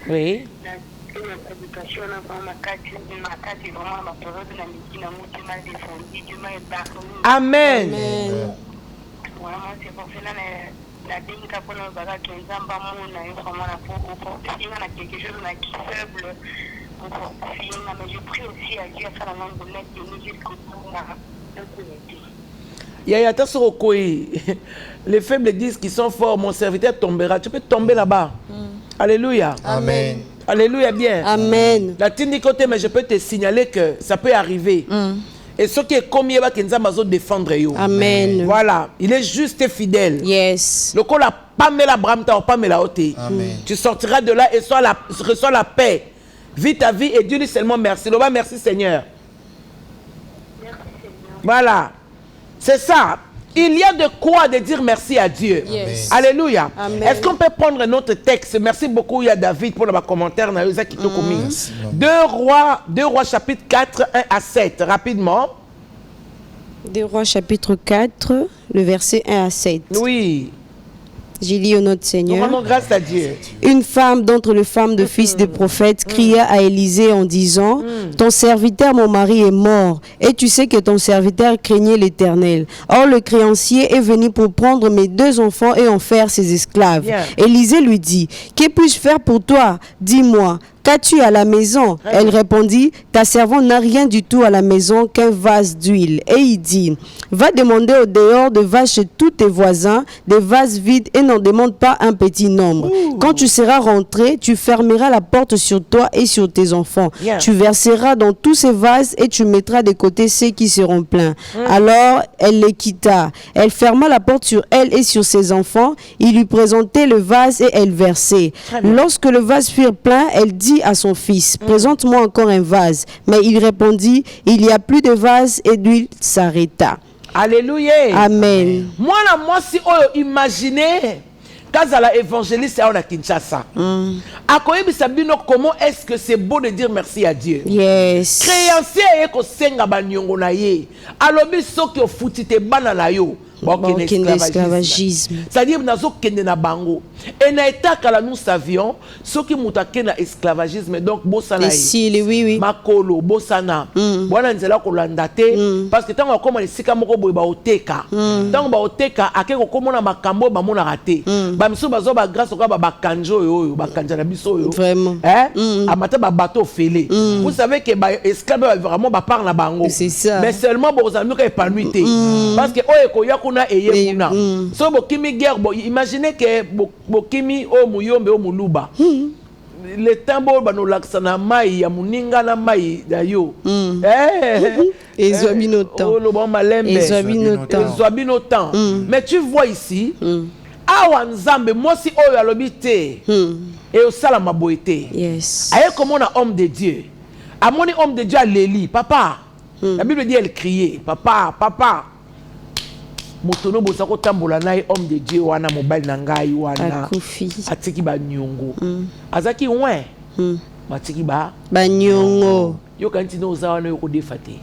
Oui. Amen. Yaya Tassorokoi, les faibles disent qu'ils sont forts, mon serviteur tombera. Tu peux tomber là-bas. Alléluia. Amen. Alléluia, bien. Amen. La tindi côté, mais je peux te signaler que ça peut arriver. Et ce qui est comme il va qu'il défendre you. Amen. Voilà, il est juste et fidèle. Yes. Le col a pas mis la brame, t'as pas mis la haute. Tu sortiras de là et reçois la paix. Vis ta vie et Dieu dit seulement merci. Loba, merci Seigneur. Merci Seigneur. Voilà. C'est ça. Il y a de quoi de dire merci à Dieu. Yes. Alléluia. Amen. Est-ce qu'on peut prendre notre texte? Merci beaucoup, il y a David pour le commentaire. 2 Rois chapitre 4, 1 à 7. Rapidement. 2 Rois chapitre 4, le verset 1 à 7. Oui. J'ai dit au notre Seigneur. Normalement, grâce à Dieu. Une femme d'entre les femmes de fils de prophètes cria à Élisée en disant, ton serviteur, mon mari, est mort, et tu sais que ton serviteur craignait l'Éternel. Or, le créancier est venu pour prendre mes 2 enfants et en faire ses esclaves. Bien. Élisée lui dit, que puis-je faire pour toi? Dis-moi. Qu'as-tu à la maison? Elle répondit, ta servante n'a rien du tout à la maison qu'un vase d'huile. Et il dit, va demander au dehors de vaches chez tous tes voisins des vases vides et n'en demande pas un petit nombre. Quand tu seras rentré, tu fermeras la porte sur toi et sur tes enfants. Yeah. Tu verseras dans tous ces vases et tu mettras de côté ceux qui seront pleins. Alors elle les quitta. Elle ferma la porte sur elle et sur ses enfants. Il lui présentait le vase et elle versait. Lorsque le vase fut plein, elle dit à son fils, présente-moi encore un vase. Mais il répondit, il n'y a plus de vase, et l'huile s'arrêta. Alléluia. Amen. Moi, si imaginez Kazala évangéliste à Kinshasa. Comment est-ce que c'est beau de dire merci à Dieu? Yes. Créancier est ko senga banyongo na ye. Alobi soki o futite bana na yo. Esclavagisme. C'est-à-dire nazo kende na bango. Et na état kala nous savions soki mutake na esclavagisme donc bosana ye. Oui. Makolo bosana. Bwana nzela ko landate parce que tango koma lisika moko boye ba oteka. Tango ba oteka akeko komona makambo ba mona raté. Ba miso bazo ba grâce ko ba kanjo yo ba kanja na biso yo. Vraiment. Amata ba bateau fêlé. Vous savez que ba esclave vraiment ba parle na bango. C'est ça. Mais seulement bo zami ko épanouité. Parce que oye ko yakuna eye kuna. So bo kimi guerre bo imaginez que bo kimi o muyombe o muluba. Le tambo bano laksana mai ya muninga na mai da yo. Ezwabinotan. Oh le bon malembe. Ezwabinotan. Mais tu vois ici awa nzambe mosi oyo alobite. Et au salama boité. Yes. Aye comme on a homme de Dieu. A mon homme de Dieu à Léli, papa. La Bible dit elle criait, papa, papa. Motono bosako tambola na homme de Dieu wana mobile na ngai wana. Akufi. Atiki ba nyongo. Azaki ouais. Matiki ba nyongo. Yo kanti no za wana yo ko defate.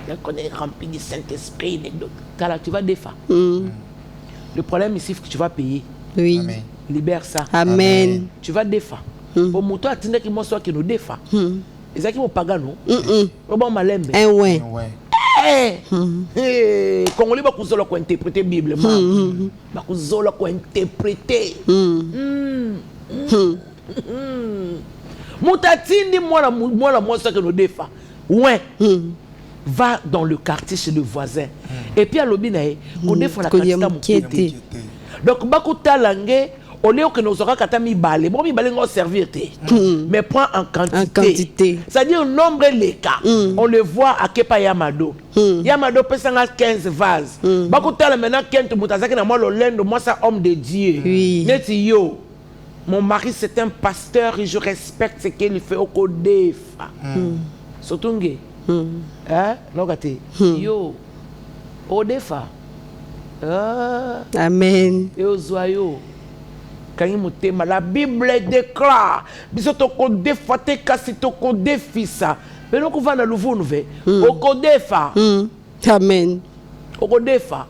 Là qu'on est rempli du Saint-Esprit, là tu vas défa. Le problème ici c'est que tu vas payer. Oui. Amen. Libère ça. Amen. Tu vas défa. Pour moto atinde ki mo so ki no défa. Ezaki mo pagano. Bon malembe. Ouais. Congolais ba kuzola ko interpréter Bible ba kuzola ko interpréter mutatindi mwana moi ça que no defa ouais va dans le quartier chez le voisin et puis à l'obinae ko defa la quantité donc ba ko talangue au lieu que nous aura katami balé bon mi balé ngo servir te mais prends en quantité c'est-à-dire nombre les cas on le voit à Kepa Yamado Yamado pesanga 15 vases bakutala maintenant Kent mutazaki na moi lolendo moi ça homme de Dieu neti yo mon mari c'est un pasteur et je respecte ce qu'il fait au Kodefa sotunge hein logate yo Odefa amen yo zoyo. La Bible déclare biso toko defa te kasi toko defisa mais nous va na nouveau nouvel oko defa amen oko defa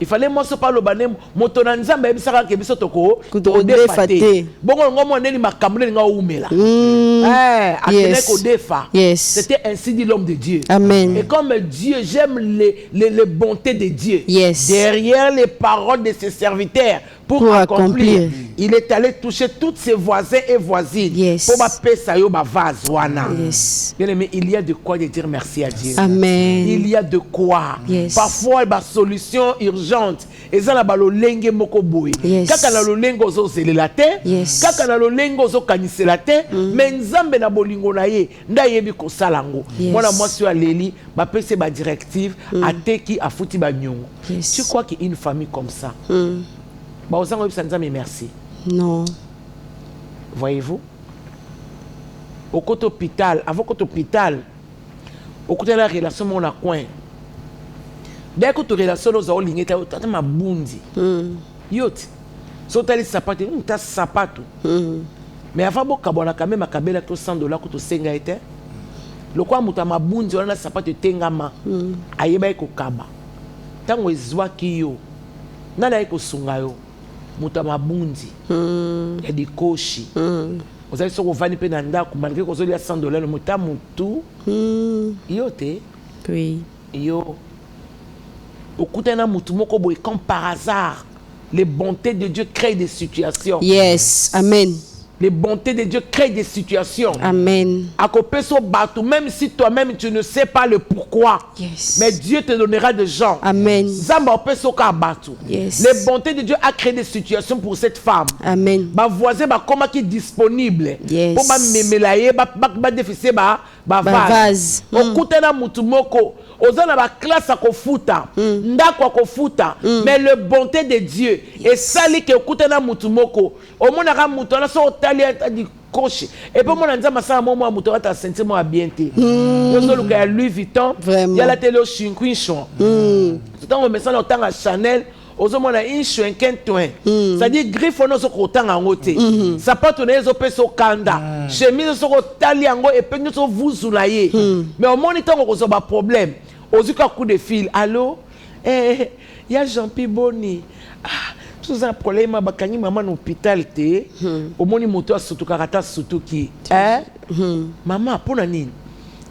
il fallait moi se parler bané moto na nzambe ebisaka ke biso toko defa te bongo ngomo neli makamule nga umela akene ko defa c'était ainsi dit l'homme de Dieu. Amen. Et comme Dieu, j'aime les bontés de Dieu derrière les paroles de ses serviteurs pour accomplir. Il est allé toucher tous ses voisins et voisines pour m'appeler ça yo ba vase wana. Bien aimé, il y a de quoi de dire merci à Dieu. Amen. Il y a de quoi. Parfois ba solution urgente ezala ba lolenge moko boy. Kaka na lolengo zo zelela te, kaka na lolengo zo kanisela te, mais nzambe na bolingo na ye nda yebi ko salango. Mwana mwasi wa leli ba pese ba directive ateki afuti ba nyongo. Tu crois qu'une famille comme ça bah aux gens mais merci. Non. Voyez-vous? Au côté hôpital, avant côté hôpital, au côté de la relation mon a coin. Dès que tu relation aux gens ligné t'as ma bundi. Yot. Sotali sapato, t'as sapato. Mais avant bon kabona quand même akabela to $100 ko to senga était. Le quoi muta ma bundi on a sapato tengama. Ayeba ko kaba. Tango ezwa kiyo. nana eko sunga yo muta mabundi ya dikoshi ozali soko ovandi mpe na ndako malgré kozolia $100 le muta mutu yo te Oui. yo okutana mutu moko boye comme par hasard les bontés de Dieu créent des situations. Yes. Amen. Les bontés de Dieu créent des situations. Amen. À côté so bateau, même si toi-même tu ne sais pas le pourquoi, Yes. mais Dieu te donnera des gens. Amen. Zamba opé so ka bateau. Yes. Les bontés de Dieu a créé des situations pour cette femme. Amen. Ba voisin ba comment qui est disponible. Yes. Pour ba memelaye ba déficit ba vase. Okutana mutu moko. Ozana ba classe à kofuta. Ndako kofuta. Mais le bonté de Dieu. Et sali ke okutana mutu moko. Omonaka mutu na so tali di coche. Et puis mon nzama sa momo mutu ta sentir moi bien té. Yozo luka Louis Vuitton. Vraiment. Ya la télé au Chinquinchon. Tout temps on met ça dans tanga Chanel. Ozomona incho enkentwen c'est-à-dire griffe ono soko tanga ngote sapato na ezo peso kanda chemise soko tali yango et pe nyoso vuzula ye mais au moniteur ko zo ba problème ozuka coup de fil allô ya Jean-Pierre Boni tout un problème bakangi maman na hôpital te au moni moto surtout karata surtout qui maman pona nini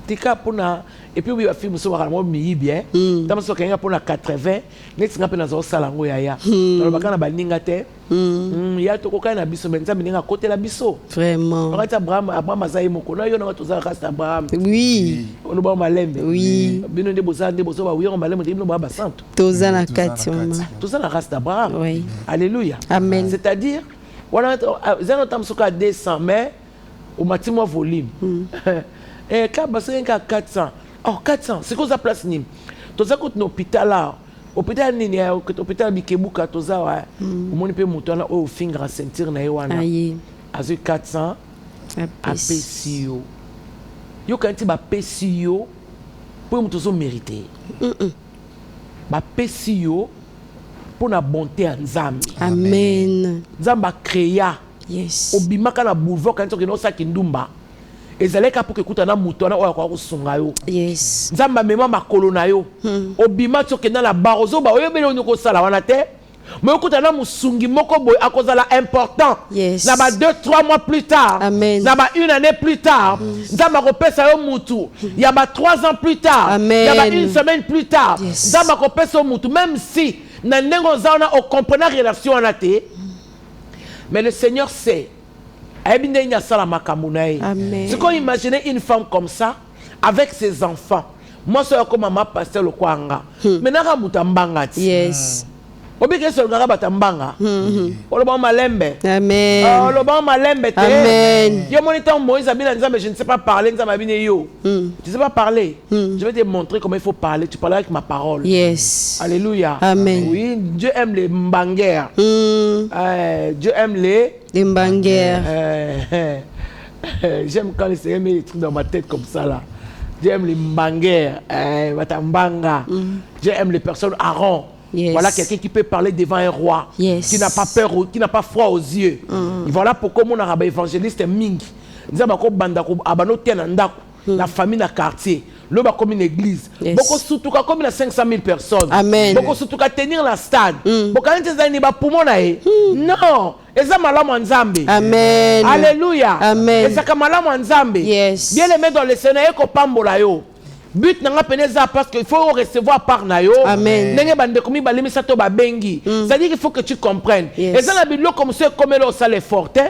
tika pona et puis oui film so waka mo mi bien tama so kenga pona 80 net nga pena zo sala ngo yaya to bakana baninga te ya to koka na biso menza mininga côté la biso Vraiment. wakati Abraham azai moko na yo na watu za rasta Abraham Oui. ono ba malembe Oui. bino nde boza ba wiyo malembe bino ba santo Toza na kati mama. tout ça na rasta Abraham. Oui. Alléluia. Amen. C'est-à-dire wana zeno tam soka 200 mais au maximum volume et quand basé 400 oh 400 c'est quoi ça place nim toza ko no hôpital là hôpital nini ya hôpital Bikebuka toza wa omoni pe muto na o fingra sentir na yewana Aye. azu 400 a PCO yo kanti ba PCO pour muto zo mériter ba PCO pour na bonté à Nzambe. Amen. Nzambe a créé Yes. obimaka na boulevard kanto ke no saki ndumba ezaleka pour que kutana muto na oya kwa kusunga yo. Yes. Nzamba mema makolo na yo obima tsoke na la barozo ba oyebele oniko sala wana te mais okutana musungi moko boy akozala important. Yes. Na ba 2-3 mois plus tard. Amen. Na ba 1 année plus tard. Nzamba kopesa yo mutu ya ba 3 ans plus tard. Amen. Ya ba 1 semaine plus tard. Yes. Nzamba kopesa yo mutu même si na ndengo zaona o comprendre relation wana te mais le Seigneur sait. Amen. C'est qu'on imagine une femme comme ça, avec ses enfants. Moi, c'est comme maman pasteur le Kwanga. Maintenant, Moutambanga. Yes. Obike sur le Batambanga. Oloban Malembe. Amen. Oloban Malembe. Amen. Yo moniteur Moïse Abina mais je ne sais pas parler. Tu ne sais pas parler. Je vais te montrer comment il faut parler. Tu parles avec ma parole. Yes. Alléluia. Amen. Oui, Dieu aime les mbanguères. Dieu aime les mbanguères. J'aime quand les Seigneur met des trucs dans ma tête comme ça là. J'aime les mbanguères, Batambanga. J'aime les personnes Aaron. Yes. Voilà quelqu'un qui peut parler devant un roi, Yes. qui n'a pas peur, qui n'a pas froid aux yeux. Voilà pourquoi mon arabe évangéliste Mingi. Nous avons la famille, la quartier, le bas comme une église. Yes. Beaucoup surtout comme 500 000 personnes. Amen. Beaucoup surtout qu'à tenir la stade. Beaucoup non. Et ça malamu nzambe. Amen. Alléluia. Amen. Et ça kamalamu nzambe. Yes. Bien aimé dans le Seigneur ko pambola yo. But nanga peneza parce qu'il faut recevoir par na yo. Amen. Ndenge bande komi balimi sato ba bengi. C'est-à-dire qu'il faut que tu comprennes. Yes. Et ça na bilo comme ce comme le sale forte.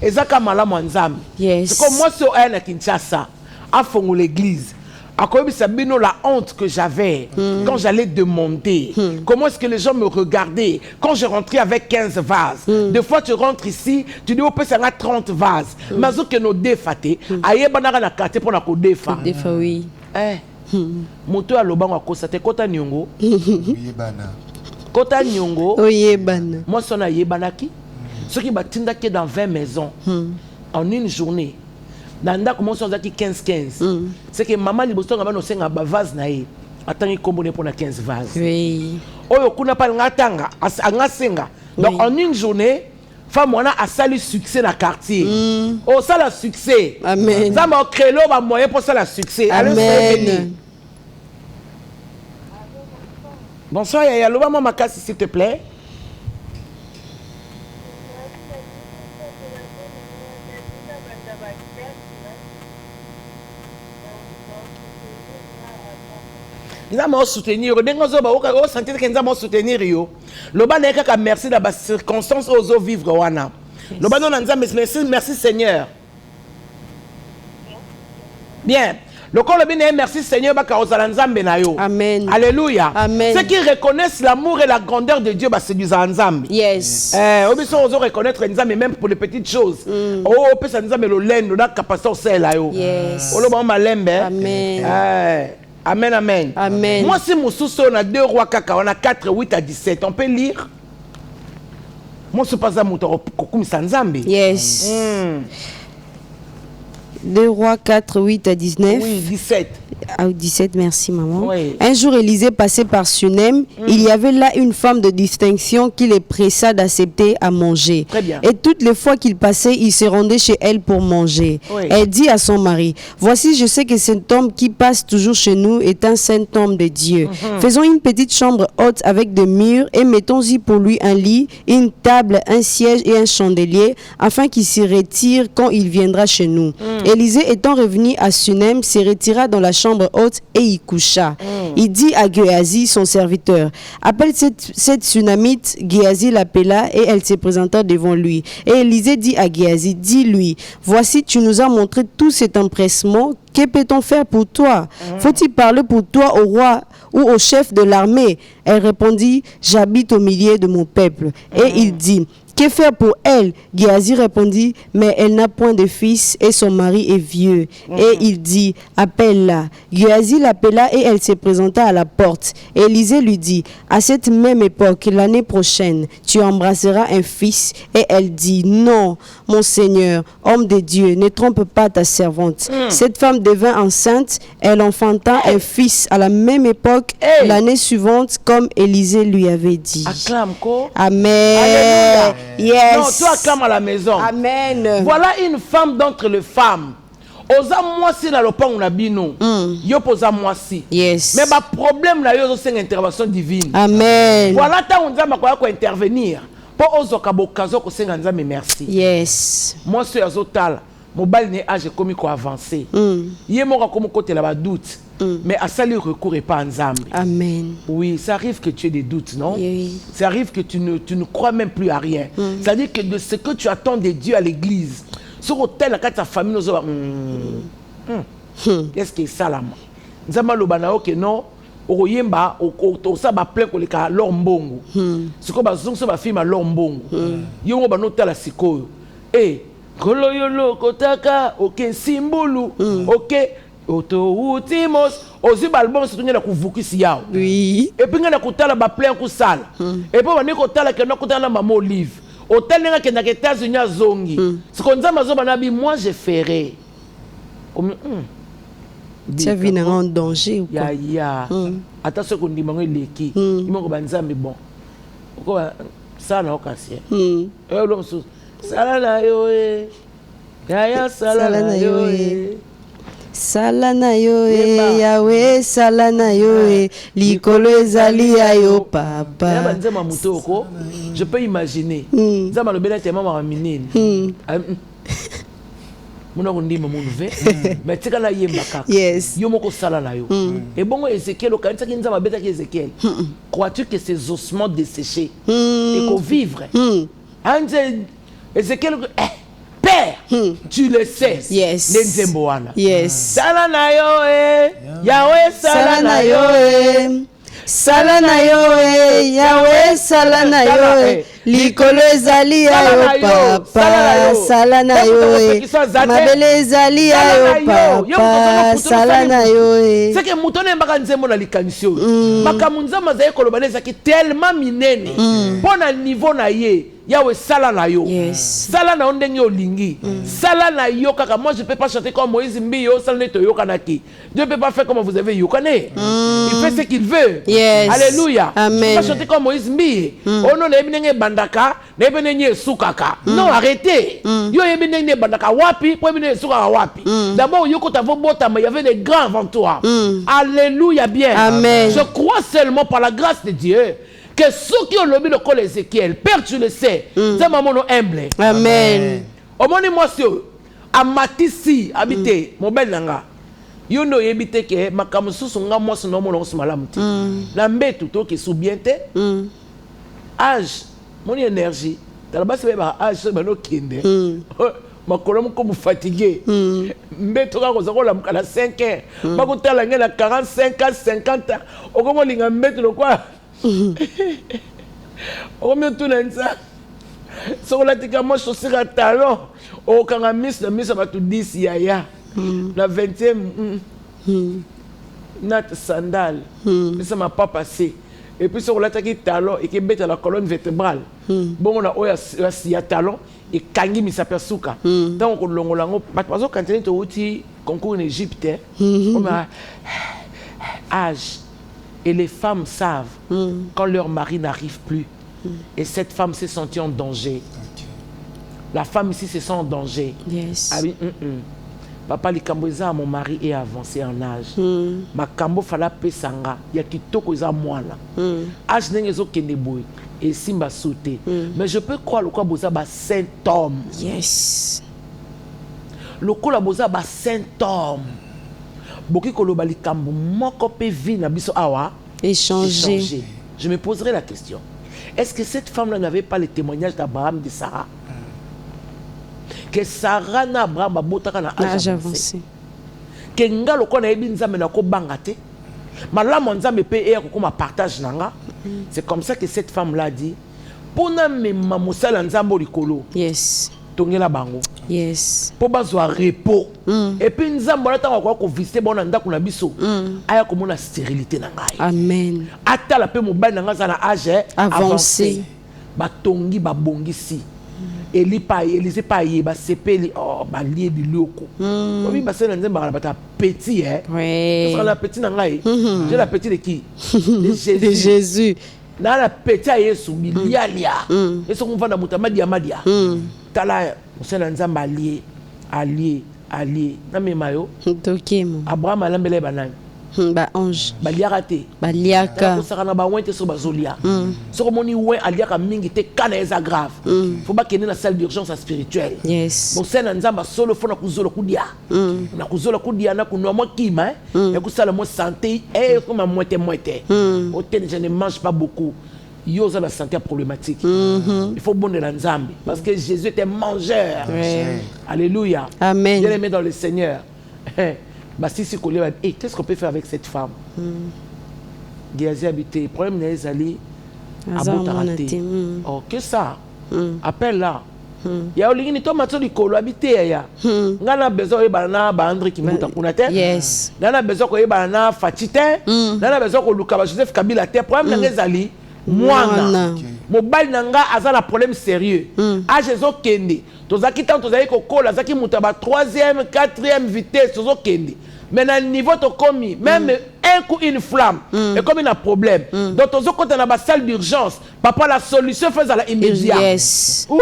Et ça kamalamu nzambe. Yes. C'est comme moi sur un Kinshasa à Fongo l'église. À quoi Sabino la honte que j'avais quand j'allais demander. Comment est-ce que les gens me regardaient quand je rentrais avec 15 vases. Des fois tu rentres ici, tu dis au peu ça a 30 vases. Mais ce que nous défaté, aïe banara na carte pour na ko défa. Des fois oui. Moto à lobango kosate kota nyongo. Yebana. Kota nyongo. Oyebana. Moi sona yebanaki. Ceux qui batinda qui dans 20 maisons en une journée. Nanda commence à dire 15-15. C'est que maman libosto ngaba no senga ba vase na ye. Atangi kombone pour na 15 vases. Oui. Oyo kuna pa ngatanga anga senga. Donc en une journée, femme wana a sali succès na quartier. Oh ça la succès. Amen. Ça m'a créé le moyen pour ça la succès. Amen. Bonsoir Yaya, loba ma casse s'il te plaît. Nous allons soutenir. Nous sentir que nous allons soutenir. Le bas n'est qu'à merci dans les circonstances aux vivre. Le bas nous merci Seigneur. Bien. Le corps le bien merci Seigneur. Amen. Alléluia. Amen. Ceux qui reconnaissent l'amour et la grandeur de Dieu, c'est du Zanzambi. Yes. On reconnaître Nzambe même pour les petites choses. Oh, peut ça Nzambe le laine, le capacité c'est là. Yes. Oh le bon malembe. Amen. Amen, amen. Amen. Moi, si mon sous on a 2 rois kaka, on a 4, 8 à 17. On peut lire. Moi, c'est pas ça, mon comme Sanzambi. Yes. 2 Rois 4, 8 à 19. Oui, 17. Ah, 17, merci maman. Oui. Un jour, Élisée passait par Sunem. Il y avait là une femme de distinction qui les pressa d'accepter à manger. Très bien. Et toutes les fois qu'il passait, il se rendait chez elle pour manger. Oui. Elle dit à son mari, voici, je sais que cet homme qui passe toujours chez nous est un saint homme de Dieu. Faisons une petite chambre haute avec des murs et mettons-y pour lui un lit, une table, un siège et un chandelier, afin qu'il s'y retire quand il viendra chez nous. Élisée étant revenu à Sunem, se retira dans la chambre haute et y coucha. Il dit à Géasi, son serviteur, appelle cette Sunamite. Géasi l'appela et elle se présenta devant lui. Et Élisée dit à Géasi, dis-lui, voici tu nous as montré tout cet empressement, que peut-on faire pour toi? Faut-il parler pour toi au roi ou au chef de l'armée? Elle répondit, j'habite au milieu de mon peuple. Et il dit, que faire pour elle? Géasi répondit, mais elle n'a point de fils et son mari est vieux. Et il dit, appelle-la. Géasi l'appela et elle se présenta à la porte. Élisée lui dit, à cette même époque, l'année prochaine, tu embrasseras un fils. Et elle dit, non, mon Seigneur, homme de Dieu, ne trompe pas ta servante. Cette femme devint enceinte, elle enfanta un fils à la même époque, l'année suivante, comme Élisée lui avait dit. Acclame quoi? Amen. Alléluia. Yes. Non, toi acclame à la maison. Amen. Voilà une femme d'entre les femmes. Oza moi si na lopa on a bino. Yo posa moi si. Yes. Mais ba problème là yo c'est une intervention divine. Amen. Voilà ta on nzamba ko intervenir. Pour ozoka bokazo ko senga nzambe merci. Yes. Moi c'est azotala. Mobile ne âge comme ko avancer. Yé mo comme côté là ba doute. Mais à ça le recours et pas en Zambie. Amen. Oui, ça arrive que tu aies des doutes, non? Oui. Ça arrive que tu ne crois même plus à rien. C'est-à-dire que de ce que tu attends de Dieu à l'église, sur l'hôtel, quand ta famille nous a qu'est-ce que ça là? Nous avons le banao que non, au yemba, au ça va plein que les cas l'ombongo. Ce qu'on va zoom sur ma fille ma l'ombongo. Yongo ba nota la siko. Eh, kolo yolo kotaka, ok simbulu, ok. Oto utimos ozi balbon se tunyela kuvukisi yao. Oui. Et puis ngana kutala ba plein ku sala. Et puis bani kotala ke na kutala mama Olive. Hotel nga ke na ke États-Unis zongi. Ce qu'on dit mazo banabi moi je ferai. Comme Tu as vu en danger ou quoi? Ya. Attention qu'on dit mango leki. Il mango banzambe bon. Ko ça na okasien. L'homme sous sala na yo e. Ya sala na yo e. Salana yo e Yahweh salana yo e likolo ezali ayo papa. Je peux imaginer. Zama le bela tellement maminine. Mona kondi mo nouveau. Mais tika na yemba kaka. Yes. Yo moko sala na yo. Et bon Ézéchiel au kanisa kinza mabeta ki Ézéchiel. Crois-tu que ces ossements desséchés et qu'on vivre? Anje Ézéchiel Père, tu le sais. Yes. Yes. Salana yo e, Yahweh salana yo e. Salana yo e, Yahweh salana yo e. Likolo ezali ayo papa. Salana yo e. Mabele ezali ayo papa. Salana yo e. C'est que mutone mbaka nzembo na likanisio. Makamunza mazaye kolobaneza ki tellement minene. Pona niveau na ye. Yawe sala na yo. Yes. Sala na ondenge olingi. Sala na yo kaka. Moi je peux pas chanter comme Moïse Mbiyo, sala ne to yo kanaki. Dieu peut pas faire comme vous avez yo kané. Il fait ce qu'il veut. Yes. Alléluia. Amen. Tu peux pas chanter comme Moïse Mbiyo. Oh non, nebinenge bandaka, nebinenge sukaka. Non, arrêtez. Yo nebinenge bandaka wapi, pour nebinenge sukaka wapi. D'abord yo kota vobota, mais il y avait des grands avant toi. Alléluia bien. Amen. Je crois seulement par la grâce de Dieu que ceux qui ont lobby le col Ézéchiel, Père, tu le sais, c'est maman humble. Amen. Au moment moi, à Matisi, habité, mon bel nanga. You know, habité que ma camusu songa moi son nom on se malamuti. L'ambé tout qui soubiente. Âge, mon énergie. Dans la base c'est pas âge, c'est no kinde. Ma colonne comme fatigué. Mbeto ka kozako la mukala 5 ans. Ma ko tala ngela 45 ans, 50 ans. O ko linga mbeto lo kwa. O mi tunenza. So la tika mo chaussure talon. O kanga miss ba tu 10 yaya. La 20e nat sandal. Mais ça m'a pas passé. Et puis sur la taki talon et qui bête à la colonne vertébrale. Bon on a oya ya talon et kangi mi sapersuka. Donc on longolango parce que quand tu outi concours en Égypte, on a âge. Et les femmes savent quand leur mari n'arrive plus. Et cette femme s'est sentie en danger. La femme ici se sent en danger. Yes. Ah oui, Papa Likamboza, mon mari est avancé en âge. Ma kambo fala pesanga. Ya kitoko eza mwana. Âge n'engezo keneboy. Et simba sauté. Mais je peux croire le quoi boza ba saint homme. Yes. Le quoi boza ba saint homme. Boki koloba likambo moko pe vie na biso awa. Échanger. Je me poserai la question. Est-ce que cette femme-là n'avait pas le témoignage d'Abraham, de Sarah? Que Sarah n'a Abraham abotaka na âge avancé. Que nga loko na yebi nzambe na ko bangate. Malamu nzambe pe e ko ma partage nanga. C'est comme ça que cette femme-là dit pona me mamosala nzambo likolo. Yes. Tongela bango. Yes. Pour bazwa repos. Et puis nzambo la tanga ko visiter bona ndako na biso. Aya ko mona stérilité na ngai. Amen. Ata la pe mobali na ngai na âge avancé. Ba tongi ba bongisi. Eli pa Élise pa yeba sepeli ba lié biloko. Obi ba sena nzemba na bata petit Ouais. Parce que la petite na ngai. J'ai la petite de qui? De Jésus. De Jésus. Na la petite à Yesu bilialia. Et ce qu'on va na mutamadi amadia. Tala sena nzamba allié. Na memayo. Tokemo. Abraham alambele banani. Ba ange. Ba liarate. Ba liaka. Sakana ba wente so bazolia. So comme on y ouais aliaka mingi te kana eza grave. Faut pas qu'il y ait une salle d'urgence spirituelle. Yes. Bon c'est nzamba solo fona kuzolo kudia. Na kuzolo kudia na kunwa mo kima et kusala mo santé et comme moitié. Autant je ne mange pas beaucoup. Yo za la santé problématique. Il faut bonner la nzambe parce que Jésus était mangeur. Alléluia. Amen. Bien aimé dans le Seigneur. Bah si et qu'est-ce qu'on peut faire avec cette femme? Giazi habité, le problème n'est allé à Botarate. Oh, que ça? Appelle là. Il y a une tomate de colo habité. On a besoin de banana, bandri qui monte à Kunate. Yes. On a besoin de banana, fatite. On a besoin de Luka Joseph Kabila. Le problème n'est allé. Moi, mobile nanga azala problème sérieux. A Jésus Kende. Tozaki tant tozaki kokola zaki mutaba 3e, 4e vitesse tozo Kende. Mais dans le niveau to commis même un coup une flamme et comme il a un problème. Donc tozo quand on a la salle d'urgence, papa la solution fait à la immédiat. Yes. Ouh.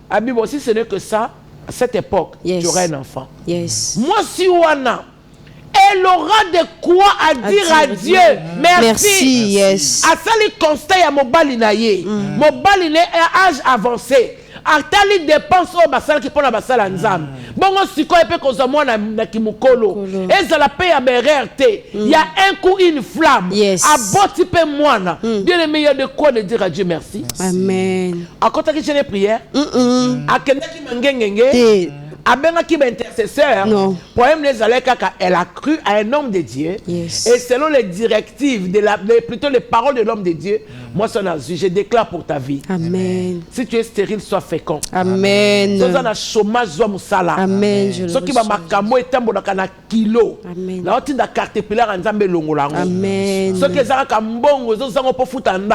Abib aussi ce n'est que ça à cette époque, tu auras un enfant. Yes. Moi si Wana elle aura de quoi à dire à Dieu. Merci. Yes. À ça, les constats à Mobali Naye. Mobali Naye est âge avancé. À tali dépense au basal qui prend la basal en zam. Bon, si quoi peut causer moi na kimukolo. Et ça la paye à BRT. Il y a un coup une flamme. Yes. À botti peu moi na. Dieu le meilleur de quoi de dire à Dieu merci. Amen. À côté que j'ai prière. À quelqu'un qui m'engenge. Abenga qui est intercesseur, problème elle a cru à un homme de Dieu. Yes. Et selon les directives, plutôt les paroles de l'homme de Dieu, moi son avis, je déclare pour ta vie. Amen. Si tu es stérile, sois fécond. Amen. Si tu as un chômage, sois moussala. Amen. Je le reçois. Si tu as un kilo, amen. La haute carte pilar en zambe longolango. Amen. Si tu as un mbongo, si tu as un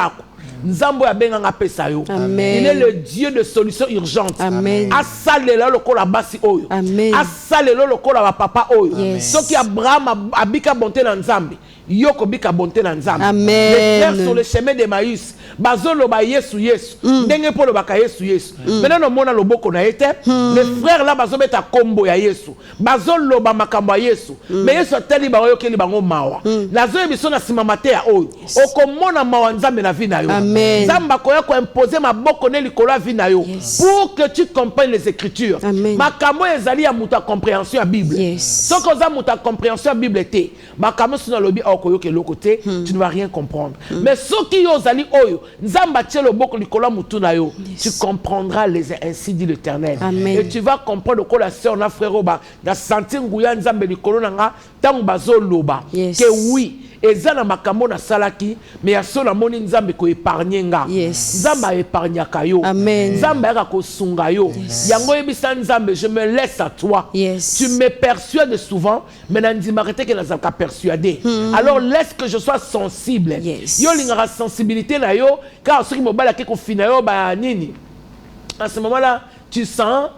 Nzambo ya benga pesa yo. Amen. Il est le Dieu de solutions urgentes. Amen. Asalela lokola basi oyo. Amen. Asalela lokola ba papa oyo. Yes. Soki Abraham abika bonté na Nzambe. Yoko bika bonté na Nzambe. Amen. Les frères sur le chemin de Maïs. Bazolo ba Yesu. Ndenge polo baka Yesu. Maintenant no mona loboko na ete. Les frères là bazo beta kombo ya Yesu. Bazolo ba makambo ya Yesu. Mais Yesu ateli ba oyo keli bango mawa. Nazo ebiso na sima mate ya oyo. Okomona mawa Nzambe na vie na yo. Amen. Nzamba koya ko imposer maboko ne likolo ya vie na yo. Pour que tu comprennes les écritures. Amen. Makambo ezali ya muta compréhension ya Bible. Yes. Soko za muta compréhension ya Bible te. Makambo sina lobi okoyoke lokote, tu ne vas rien comprendre. Mais soki yo zali oyo, Nzamba tchelo boko likolo mutu na yo, tu comprendras les ainsi dit l'Éternel. Amen. Et tu vas comprendre que la sœur na frère ba na sentir nguya Nzambe likolo nanga tango bazo loba. Yes. Que oui, ezana makambo na salaki, mais ya so na moni Nzambe ko épargner nga. Yes. Nzamba épargnaka yo. Amen. Nzamba ya ko sunga yo. Yango yebisa Nzambe, je me laisse à toi. Yes. Tu me persuades souvent, mais n'andi m'arrêter que nazaka persuader. Alors laisse que je sois sensible. Yes. Yo lingara sensibilité na yo, car ce qui me bala ke ko fina yo ba nini. À ce moment-là, tu sens.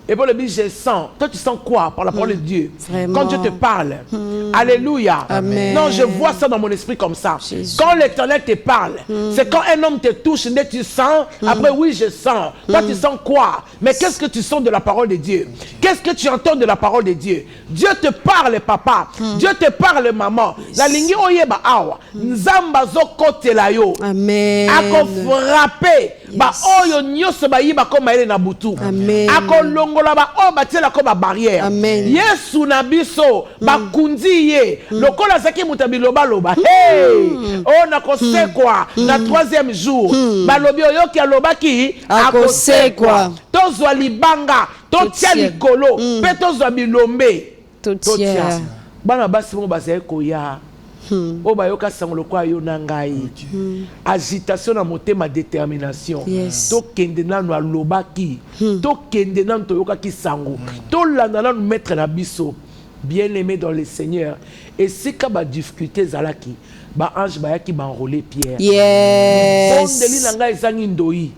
Et pour le but, je sens. Toi, tu sens quoi par la parole de Dieu? Vraiment. Quand Dieu te parle. Alléluia. Amen. Non, je vois ça dans mon esprit comme ça. Jésus. Quand l'Éternel te parle, c'est quand un homme te touche, tu sens. Après, oui, je sens. Toi, tu sens quoi? Mais qu'est-ce que tu sens de la parole de Dieu? Qu'est-ce que tu entends de la parole de Dieu? Dieu te parle, papa. Dieu te parle, maman. La ligne oyeba awa. Nzamba zo kote la yo. Amen. Ako frappé. Ba oyo nyoso ba yiba koma ele na butu. Amen. Ako longola ba o ba tiela ko ba barrière. Amen. Yesu na biso ba kundi ye. Lokola zaki mutabiloba loba. Hey! O na kosekwa na 3e jour. Ba lobi oyo ki aloba ki Akosekwa. Tozwa libanga, totia likolo, pe tozwa bilombe. Totia. Bana basi mo bazaye koya. O bayoka sangolo kwa yo na ngai. Agitation na motema, détermination. Yes. To kende nanu alobaki. To kende nanu toyoka ki sango. To landa nanu mettre na biso. Bien-aimé dans le Seigneur. Et c'est quand ba difficulté zalaki, ba ange ba yaki ba enrôler Pierre. Yes. Ondeli na ngai ezangi ndoi.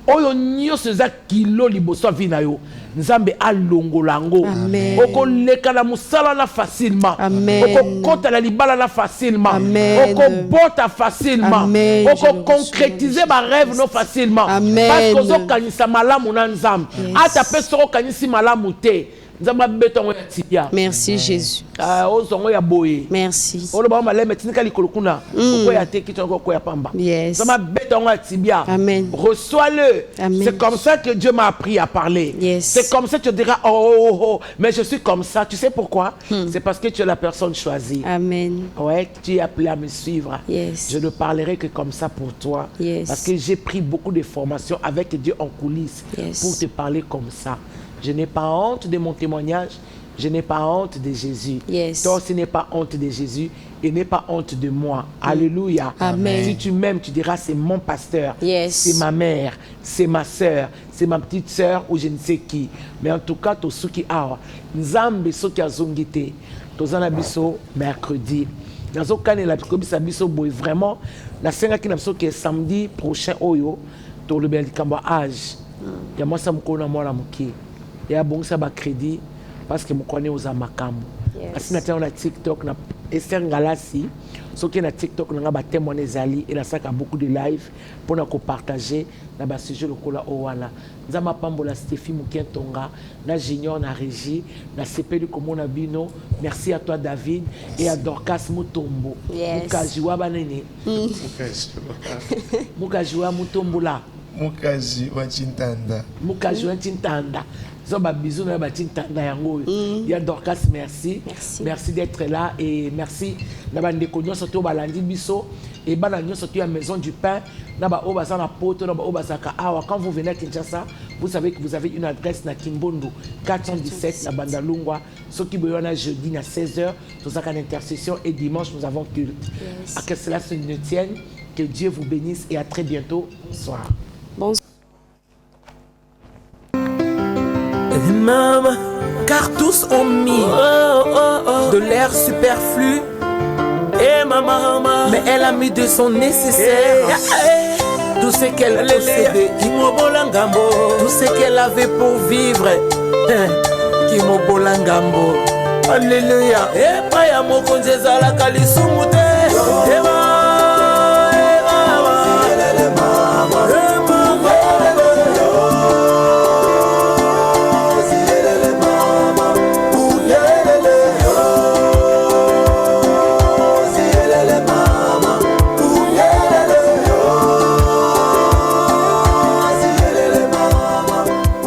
Oyo nyonso eza kilo liboso vi na yo. Nzambe alongolango. Amen. Oko leka na musala na facilement. Amen. Oko kota la libala na facilement. Amen. Oko bota facilement. Amen. Oko concrétiser ba rêve no facilement. Amen. Parce que zo kanisa malamu na Nzambe. Ata peso kanisi malamu te. Nzamba betongo ya tibia. Merci Jésus. Ozongo ya boye. Merci. Olo ba maleme tinika likolo kuna. Oko ya te kitoko ko ya pamba. Yes. Nzamba betongo ya tibia. Amen. Reçois-le. Amen. C'est comme ça que Dieu m'a appris à parler. Yes. C'est comme ça que tu diras oh, mais je suis comme ça. Tu sais pourquoi? C'est parce que tu es la personne choisie. Amen. Ouais, tu es appelé à me suivre. Yes. Je ne parlerai que comme ça pour toi. Yes. Parce que j'ai pris beaucoup de formations avec Dieu en coulisses Yes. pour te parler comme ça. Je n'ai pas honte de mon témoignage. Je n'ai pas honte de Jésus. Yes. Toi aussi n'es pas honte de Jésus et n'aie pas honte de moi. Alléluia. Amen. Si tu m'aimes, tu diras c'est mon pasteur. Yes. C'est ma mère, c'est ma soeur, c'est ma petite soeur ou je ne sais qui. Mais en tout cas, to suki awa. Nzambe soki azongite. Tozana biso mercredi. Nazo kane la bikobisa biso boy vraiment. La senga ki na biso ke samedi prochain oyo. To le bel kamba âge. Ya moi ça mko na mwana muki. Ya bongisa ba crédit parce que mukone oza makambo. Yes. Asina tena na TikTok na Esther Ngalasi. Soki na TikTok na ba témoigner ezali et na saka beaucoup de live pour na ko partager na ba sujet lokola owana. Nzama pambola Stéphie Mukentonga na Junior na Régie na sepeli komona bino. Merci à toi David et à Dorcas Mutombo. Yes. Mukajiwa banene. Mukajiwa Mutombola. Mukaji wa Chintanda. Mukajiwa Chintanda. Zoba bisous na ba Chintanda yango. Ya Dorcas merci. Merci d'être là et merci na ba ndeko nyonso to balandi biso et bana nyonso to ya maison du pain na ba obaza na poto na ba obazaka awa. Quand vous venez à Kinshasa, vous savez que vous avez une adresse na Kimbondo 417 na Bandalungwa. Ce qui besoin jeudi à 16h, nous avons une intercession et dimanche nous avons culte. Yes. À que cela se ne tienne, que Dieu vous bénisse et à très bientôt. Bonsoir. Bonsoir. Maman, car tous ont mis de l'air superflu. Et maman, mais elle a mis de son nécessaire. tout ce qu'elle possédait, Kimobolangambo, tout ce qu'elle avait pour vivre, Kimobolangambo. Alléluia. Et pas ya mokonzi ezalaka lisumu te.